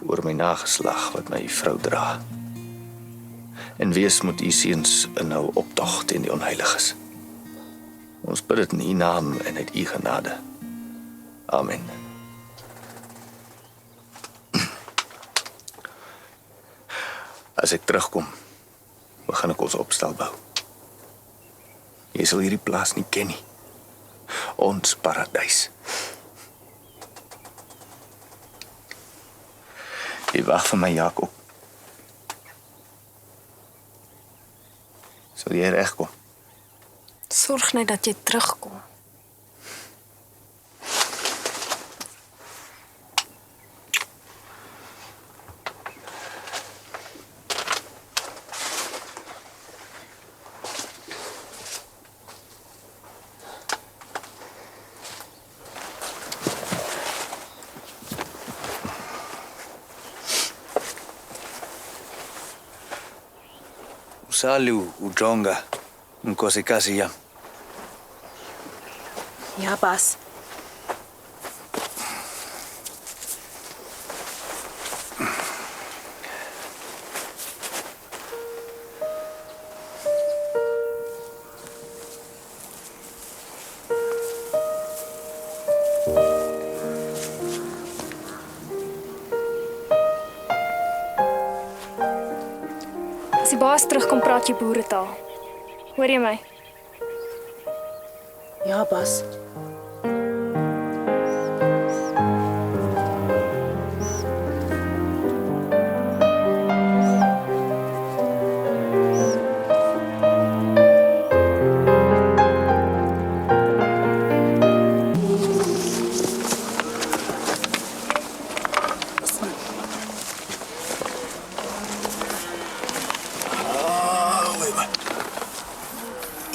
oor my nageslag wat my vrou dra. En wees moet u seuns in hul optog teen die onheiliges. Ons bid dit in u naam en uit u genade. Amen. As ek terugkom, begin ek ons opstel bou. Jy sal hierdie plaas nie ken nie. Ons paradys. Jy wag vir my, Jakob. Sal jy regkom? Sorg net dat jy terugkom. Salu, Ujonga, Nkosikasi yam. Ja, Bas. As die baas terugkom, praat jy boeretaal. Hoor jy my? Ja, Bas.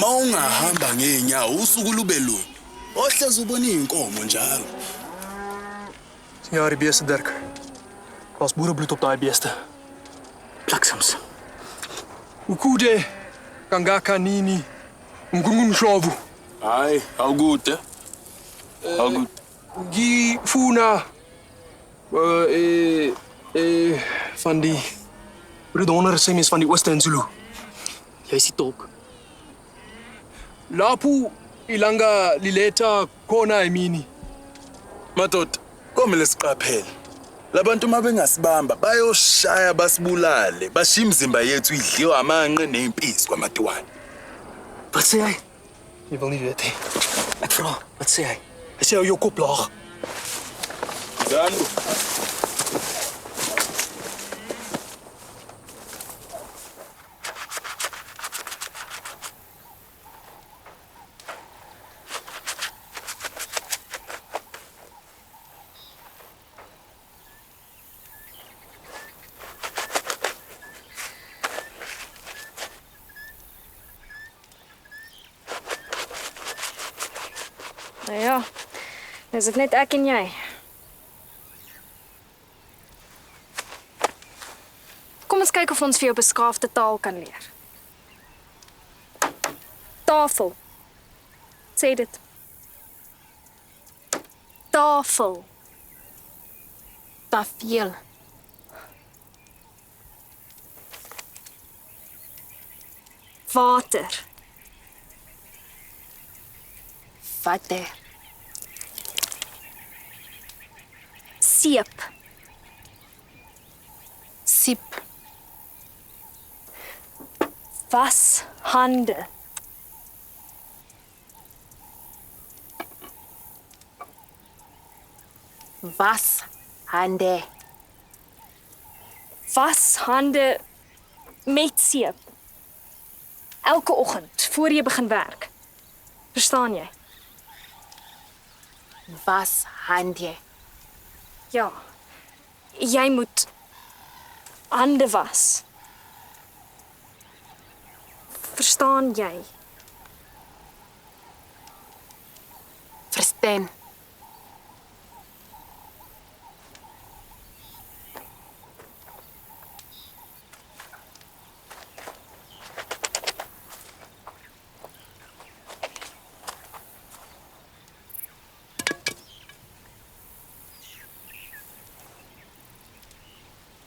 Mawungahamba ngeenyawo usuku lube lunye. Ohleze ubona inkomo njalo. Ja, die beeste, Dirk. Daar's boerebloed op daai beeste. Bliksems. Ukude, kangaka nini, mngungumshovu. Hayi, awukude. Awukude. Ngifuna van die broeder semies van die Ooste en Zulu. Jy is die tolk. Lapho ilanga lileta khona emini. Madoda, komele siqaphele. Labantu mabengasibamba bayoshaya basibulale, bashiya imizimba yethu idliwa amanqe neempisi kwamatiwane. Wat sê hy? Jy wil nie weet nie. Ek vra, wat sê hy? Hy sê hou jou kop laag. Dan Nou ja, is dit net ek en jy. Kom ons kyk of ons vir jou beskaafde taal kan leer. Tafel. Sê dit. Tafel. Tafel. Water. Water. Seep. Siep. Was hande. Was hande. Was hande met seep. Elke oggend voor jy begin werk. Verstaan jy? Was hande. Ja. Jy moet hande was. Verstaan jy? Verstaan.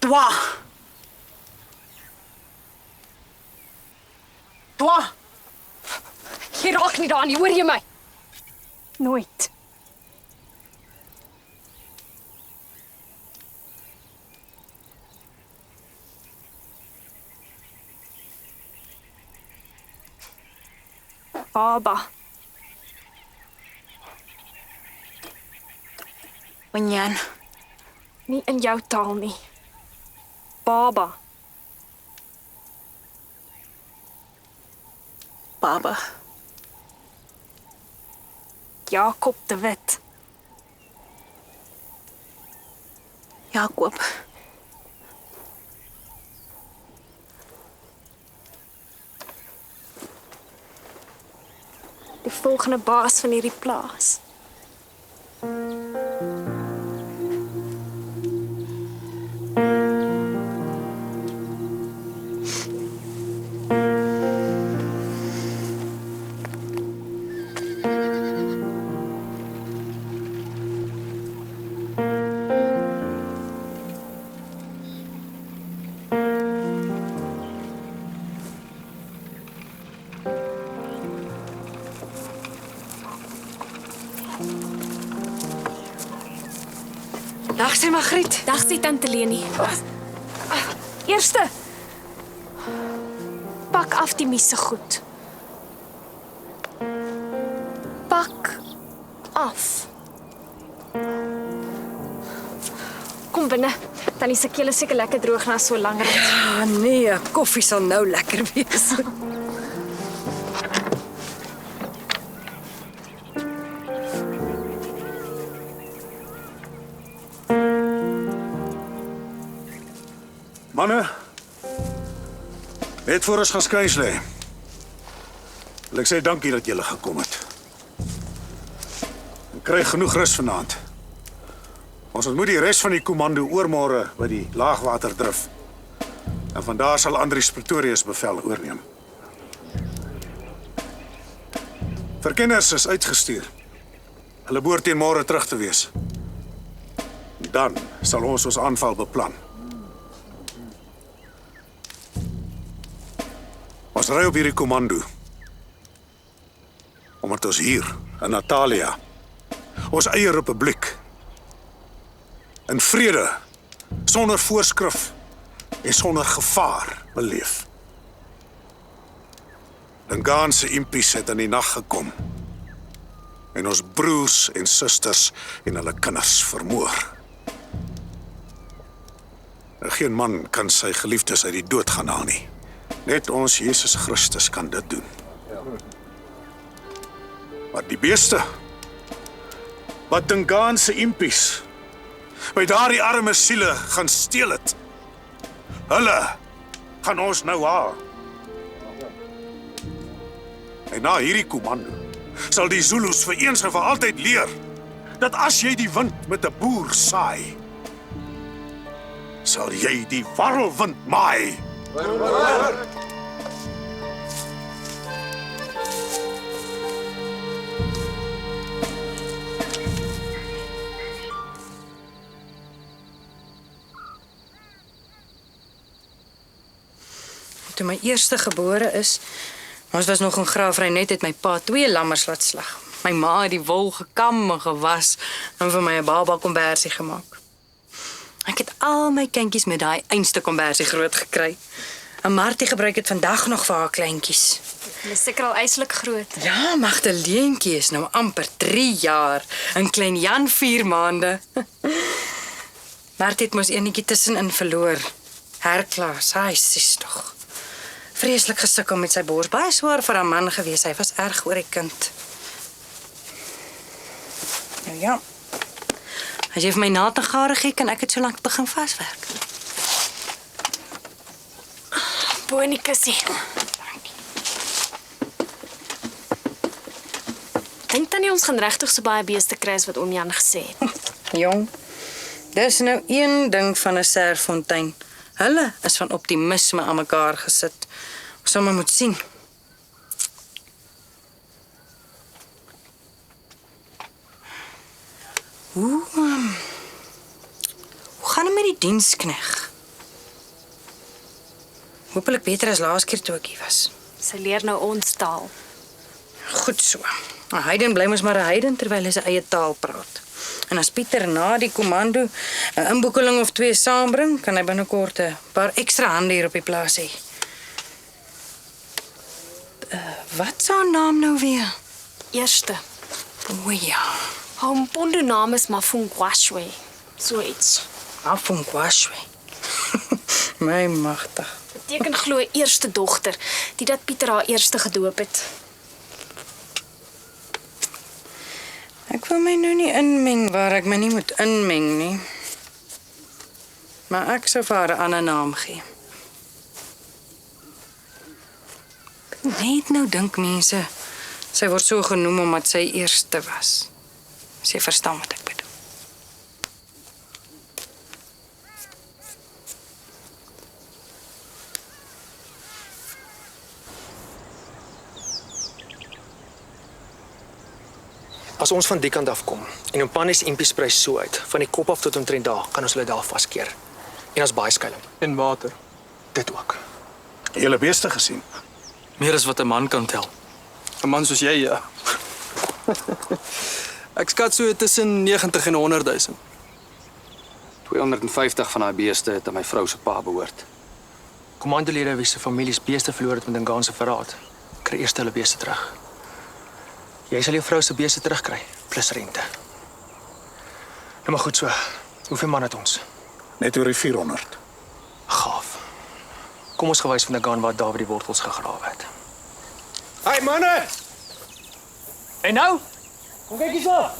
Dwa. Dwa. Jy raak nie daaraan, hoor jy my? Nooit. Baba. Wanneer? Nie in jou taal nie. Baba. Baba. Jakob de Wit. Jakob. Die volgende baas van hierdie plaas. Dag sê Margriet. Dag sê Tante Leni. Eerste. Pak af die miese goed. Pak af. Kom binne. Tannie se keel is seker lekker droog na so lank rit. Ja, nee, koffie sal nou lekker wees. Manne, net voor ons gaan skuis lê. Wil ek sê dankie dat julle gekom het. Ek kry genoeg rus vanaand. Ons ontmoet die res van die komando oormôre by die laagwaterdrif. En vandaar sal Andries Pretorius bevel oorneem. Verkenners is uitgestuur. Hulle behoort teen môre terug te wees. Dan sal ons aanval beplan. Ons ry op hierdie komando. Omdat ons hier, in Natalia, ons eie republiek, in vrede, sonder voorskrif en sonder gevaar beleef. Dingaanse impies het in die nag gekom en ons broers en susters en hulle kinders vermoor. Geen man kan sy geliefdes uit die dood gaan haal nie. Net ons Jesus Christus kan dit doen. Maar die beeste, wat Dingaanse impies by daardie arme siele gaan steel het, hulle gaan ons nou haal. En na hierdie komando sal die Zulus vir eens en vir altyd leer dat as jy die wind met 'n boer saai, sal jy die warrelwind maai. Toe my eerste gebore is, ons was nog in Graafry net het my pa 2 lammers laat slag. My ma het die wol gekam en gewas en vir my 'n baba kombersie gemaak. Ek het al my kindjies met daai einste kombersie groot gekry. En Martie gebruik dit vandag nog vir haar kleintjies. Hulle is seker al eislik groot. Ja, Magdaleentjie is nou amper 3 jaar en klein Jan 4 maande. Martie het mos eenetjie tussenin verloor. Herklaas, hy sies tog. Vreeslik gesukkel met sy bors, baie swaar vir haar man gewees. Hy was erg oor die kind. Nou ja. As jy vir my na te gare gee, kan ek dit so lank begin vaswerk. Bo in die kussie. Dink dan nie ons gaan regtig so baie beeste kry as wat oom Jan gesê het. Jong, dis nou een ding van 'n Serfontein. Hulle is van optimisme aan mekaar gesit. Ons sal maar moet sien. Hoe gaan dit met die dienskneg? Hoopelik beter as laas keer toe ek hier was. Sy leer nou ons taal. Goed so. 'n Heiden bly mos maar 'n heiden terwyl hy sy eie taal praat. En as Pieter na die komando 'n inboekeling of 2 saambring, kan hy binnekort 'n paar ekstra hande hier op die plaas hê. Wat is haar naam nou weer? Eerste. O ja. Haar Mpondo naam is Mafungwashwe. So iets. Mafungwashwe. My magtig. Beteken glo eerste dogter, die dat Pieter haar eerste gedoop het. Ek wil my nou nie inmeng waar ek my nie moet inmeng nie. Maar ek sou vir haar 'n ander naam gee. Net nou dink mense, sy word so genoem omdat sy eerste was. Sy verstaan wat ek bedoel. As ons van die kant af kom en ons pan is impies prys so uit, van die kop af tot omtrent daar, kan ons hulle daar vaskeer. En ons baie skuilings. En water. Dit ook. Julle beeste gesien? Meer as wat 'n man kan tel. 'n Man soos jy, ja. Ek skat so tussen 90 en 100 000. 250 van daai beeste het aan my vrou se pa behoort. Kommandolede wie se families beeste verloor het met Dingaanse verraad, kry eers hulle beeste terug. Jy sal jou vrou se beeste terugkry, plus rente. Nou maar goed so. Hoeveel man het ons? Net oor die 400. Gaaf. Kom ons gewys van Dingaan waar Dawid die wortels gegrawe het. Hey manne! En nou? Kom kyk hierso.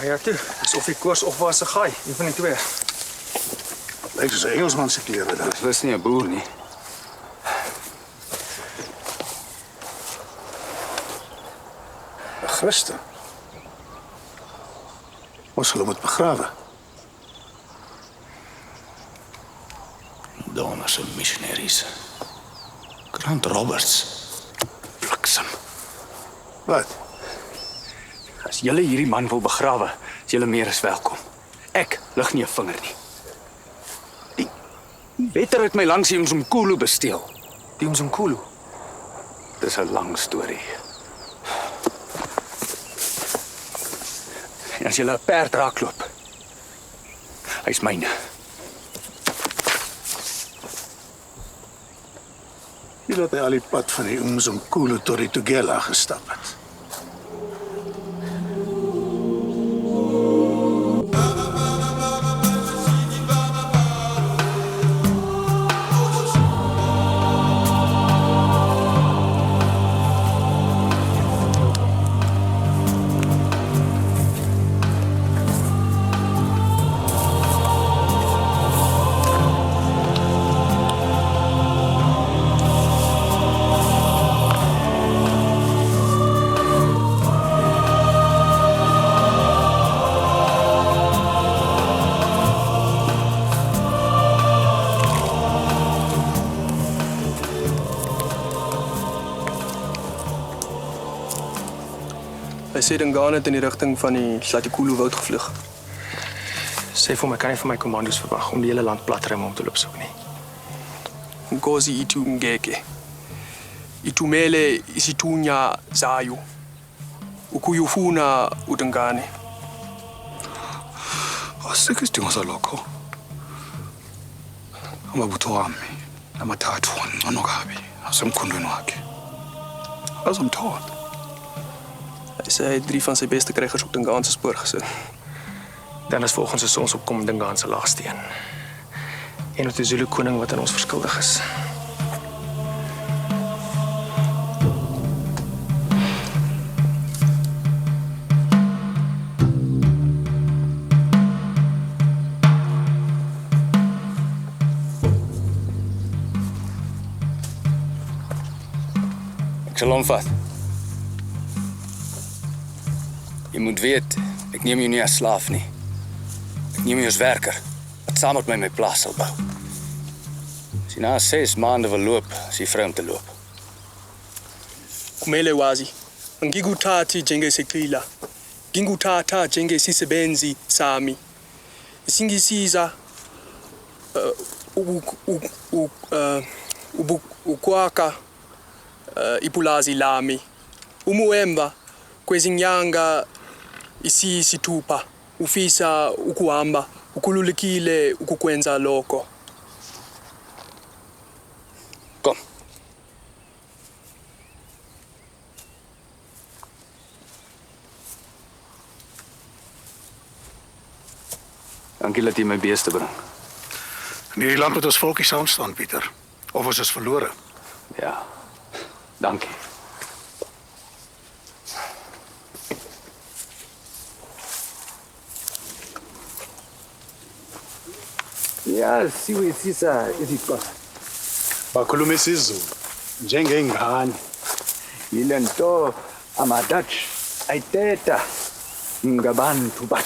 Ja, toe. Dis of die koors of was 'n gaai, een van die twee. Lyk soos 'n Engelsman se klere daar. Dis nie 'n boer nie. Christen. Ons hulle moet begrawe. Donors en missionaries. Grant Roberts. Bliksem. Wat? As julle hierdie man wil begrawe, is julle meer as welkom. Ek lig nie 'n vinger nie. Die wetter het my langs die Umzimkhulu besteel. Die Umzimkhulu? Dis 'n lang storie. En as julle 'n perd raakloop, hy's myne. Wie laat hy al die pad van die Umzimkhulu tot die Tugela gestap het? Hy sê Dingane het in die rigting van die Hlatikulu woud gevlug. Sê vir my, kan nie van my kommandos verwag om die hele land plat ry om te loop soek nie. Nkosi itu ngeke. Itumele isithunya zayo. Ukuyufuna uDingane. Asikho isidingo salokho. Amabutho wami amathathu ngcono kabi asemkhondweni wakhe. Azomthola. Hy sê hy het 3 van sy beste krygers op Dingane se spoor gesit. Dan is volgens ons opkom Dingane se laagsteen. En met die Zulu koning wat aan ons verskuldig is. Ek sal omvat. Jy moet weet, ek neem jou nie as slaaf nie. Ek neem jou as werker, wat saam met my plaas sal bou. As jy na 6 maande wil loop, is jy vry om te loop. Kumele wazi, ngikuthathi njengeseqila. Ngikuthatha njengesisebenzi sami. Singisiza ukwakha ipulazi lami. Umuemva kwezinyanga isiyisithupha ufisa ukuhamba ukhululekile ukukwenza lokho. Kom. Dankie dat jy my beeste bring. In hierdie land moet ons volkie saam staan, Pieter. Of ons is verlore. Ja. Dankie. Ya siwisisa izikona. Bakhuluma isiZulu njengengane. Yile nto ama-Dutch ayithetha ngabantu ba.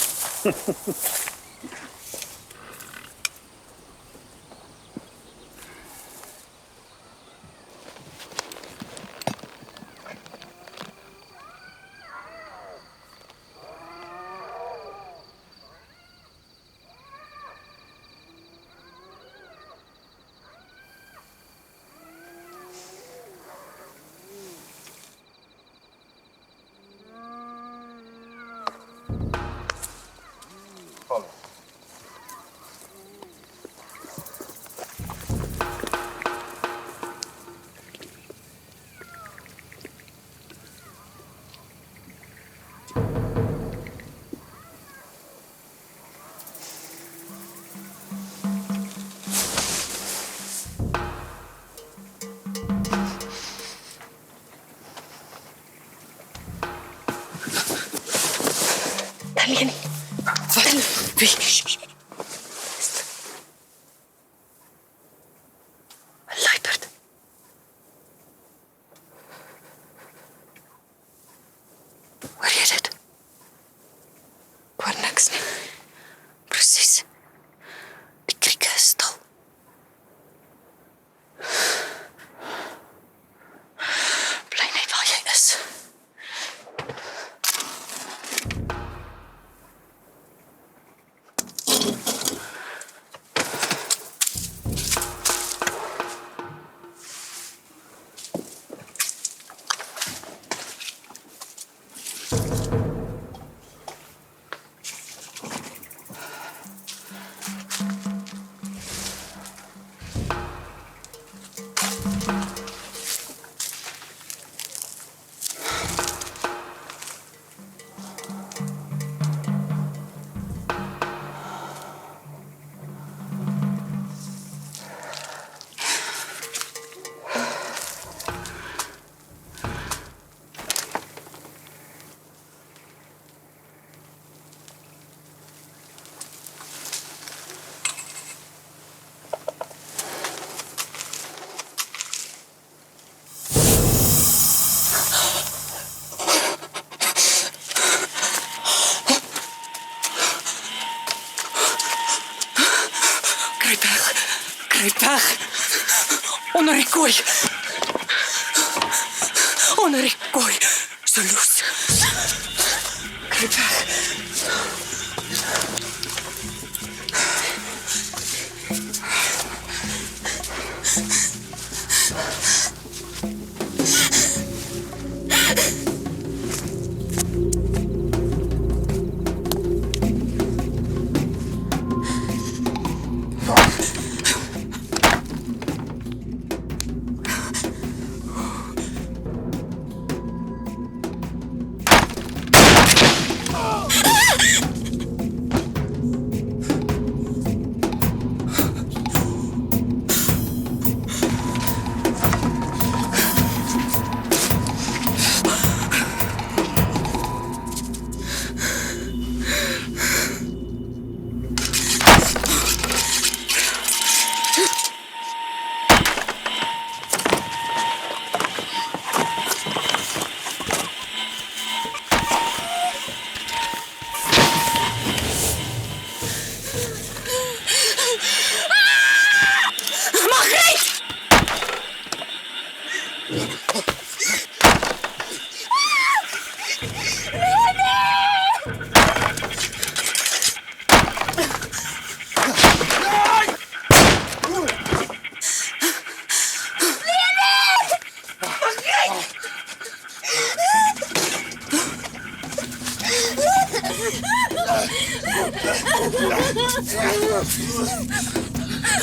Hoor jy dit? Ek hoor niks nie. Presies. Die krieke is stil. Bly net waar jy is. Kruip weg. Onder die kooi. Onder die kooi. So los. Kruip weg.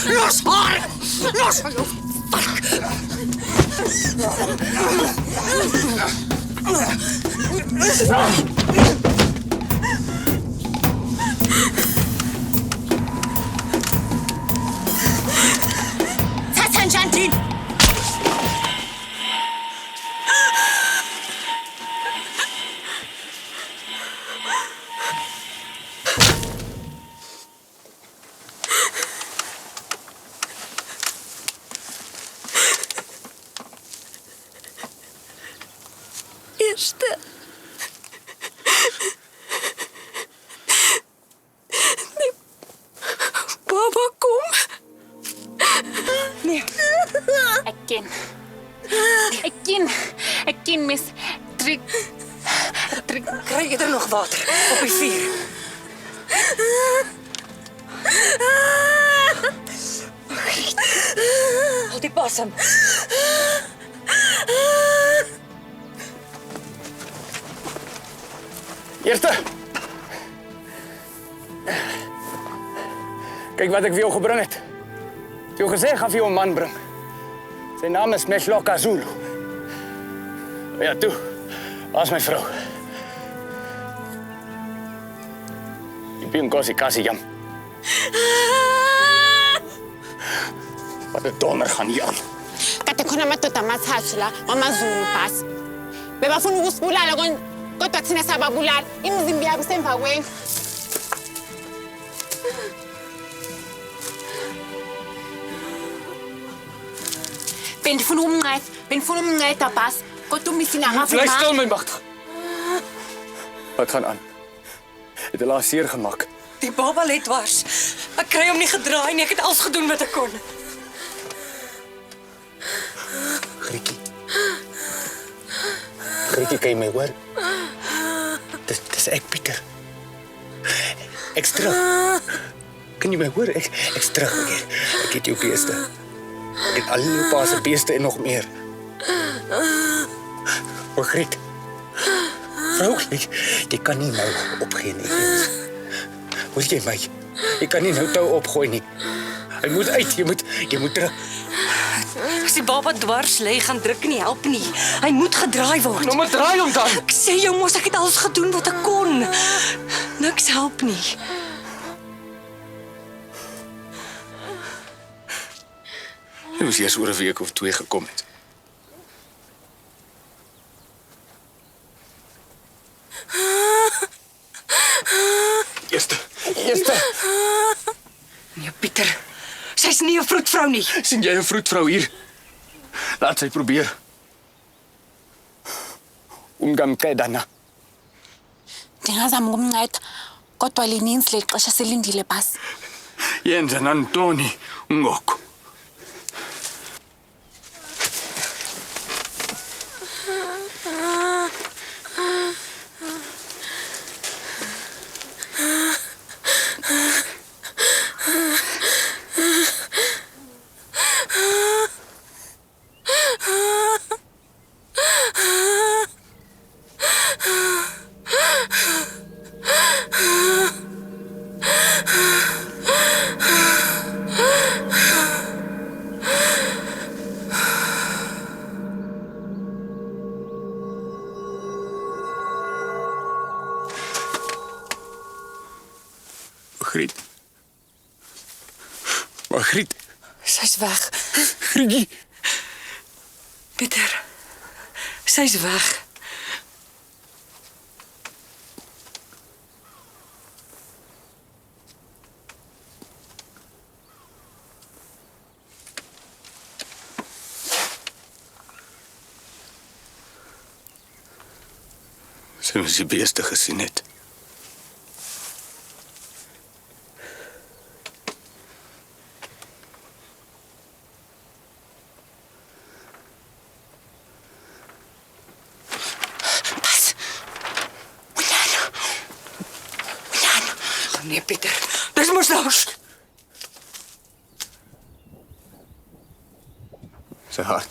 Los haar! Los van jou vark! Satan Jantin! Eerste. Nee. Baba kom. Nee. Ek ken mis Trick. Kry jy er nog water op die vuur? Hou die basem. Eerste. Kyk wat ek vir jou gebring het. Ek het jou gesê ek gaan vir jou 'n man bring. Sy naam is Mehloka Zulu. Ja, toe. Waar's my vrou? Ipinkosi kasi jam. Wat 'n donder gaan hier aan. Kade khona amadoda amathathu la wamaZulu phasi. Bebafuna ukusibulala kodwa thina sababulala. Imizimba yabo isemva kwenu. Benifuna umnceda bas. Kodwa umisina ngafi. Bly stil my magtig. Wat gaan aan? Het hulle haar seer gemaak? Die baba lê dwars. Ek kry hom nie gedraai nie. Ek het alles gedoen wat ek kon. Grietjie. Grietjie, kan jy my hoor? Dis ek, Pieter. Ek's terug. Kan jy my hoor? Ek's terug. Ek het jou beeste. Ek het al jou pa se beeste en nog meer. O, Griet. Vrou, jy kan nie nou opgee nie. Hoor jy my? Jy kan nie nou tou opgooi nie. Hy moet uit, jy moet terug. As die baba dwars lê, gaan druk nie help nie. Hy moet gedraai word. Nou maar draai hom dan. Ek sê jou mos, ek het alles gedoen wat ek kon. Niks help nie. Jy moes eers oor 'n week of 2 gekom het. Eerste. Nee, Pieter. Sy's nie 'n vroedvrou nie. Sien jy 'n vroedvrou hier? Laat sy probeer. Ungamqedana. Ndingazama ukumnceda kodwa lininzi lexesha selindile basi. Yenza nantoni ngoko. Margriet. Sy's weg. Grietjie. Pieter. Sy's weg. Sy moes die beeste gesien het. Nee, Pieter. Dis mos nou. Sy hart.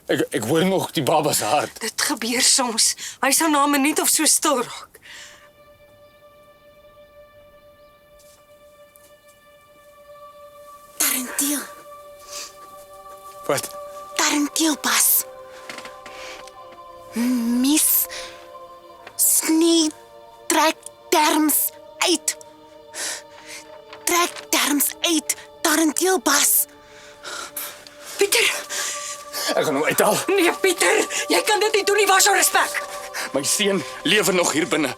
Ek hoor nog die baba se hart. Dit gebeur soms. Hy sou na 'n minuut of so stil raak. Tarentiel. Wat? Tarentiel pas. Mis. Snie. Trek terms uit. Trek terms uit. Tarentiel pas. Pieter. Ek gaan hom uithaal. Nee, Pieter. Jy kan dit nie doen nie. Waar is jou respek? My seun lewe nog hier binne.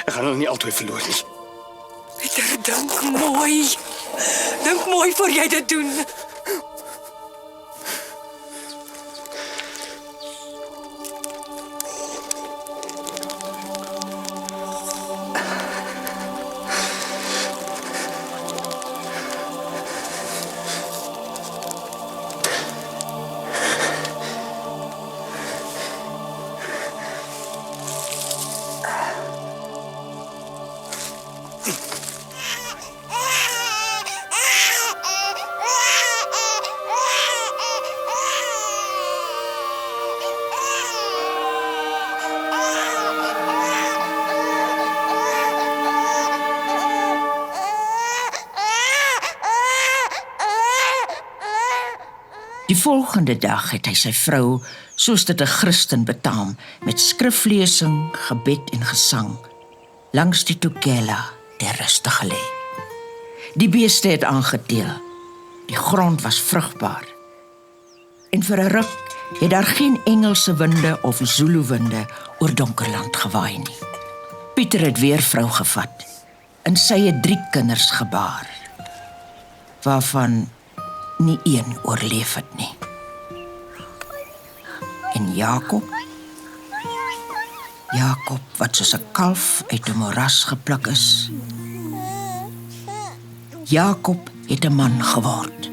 Ek gaan hulle nie altyd verloor nie. Pieter, dink mooi. Dink mooi voor jy dit doen. Die volgende dag het hy sy vrou, soos dit 'n Christen betaam, met skriflesing, gebed en gesang, langs die Tugela ter ruste gelê. Die beeste het aangeteel. Die grond was vrugbaar. En vir 'n ruk het daar geen Engelse winde of Zulu-winde oor Donkerland gewaai nie. Pieter het weer vrou gevat en sy het 3 kinders gebaar, waarvan nie een oorleef het nie. En Jakob Jakob wat soos 'n kalf uit 'n moras gepluk is. Jakob het 'n man geword.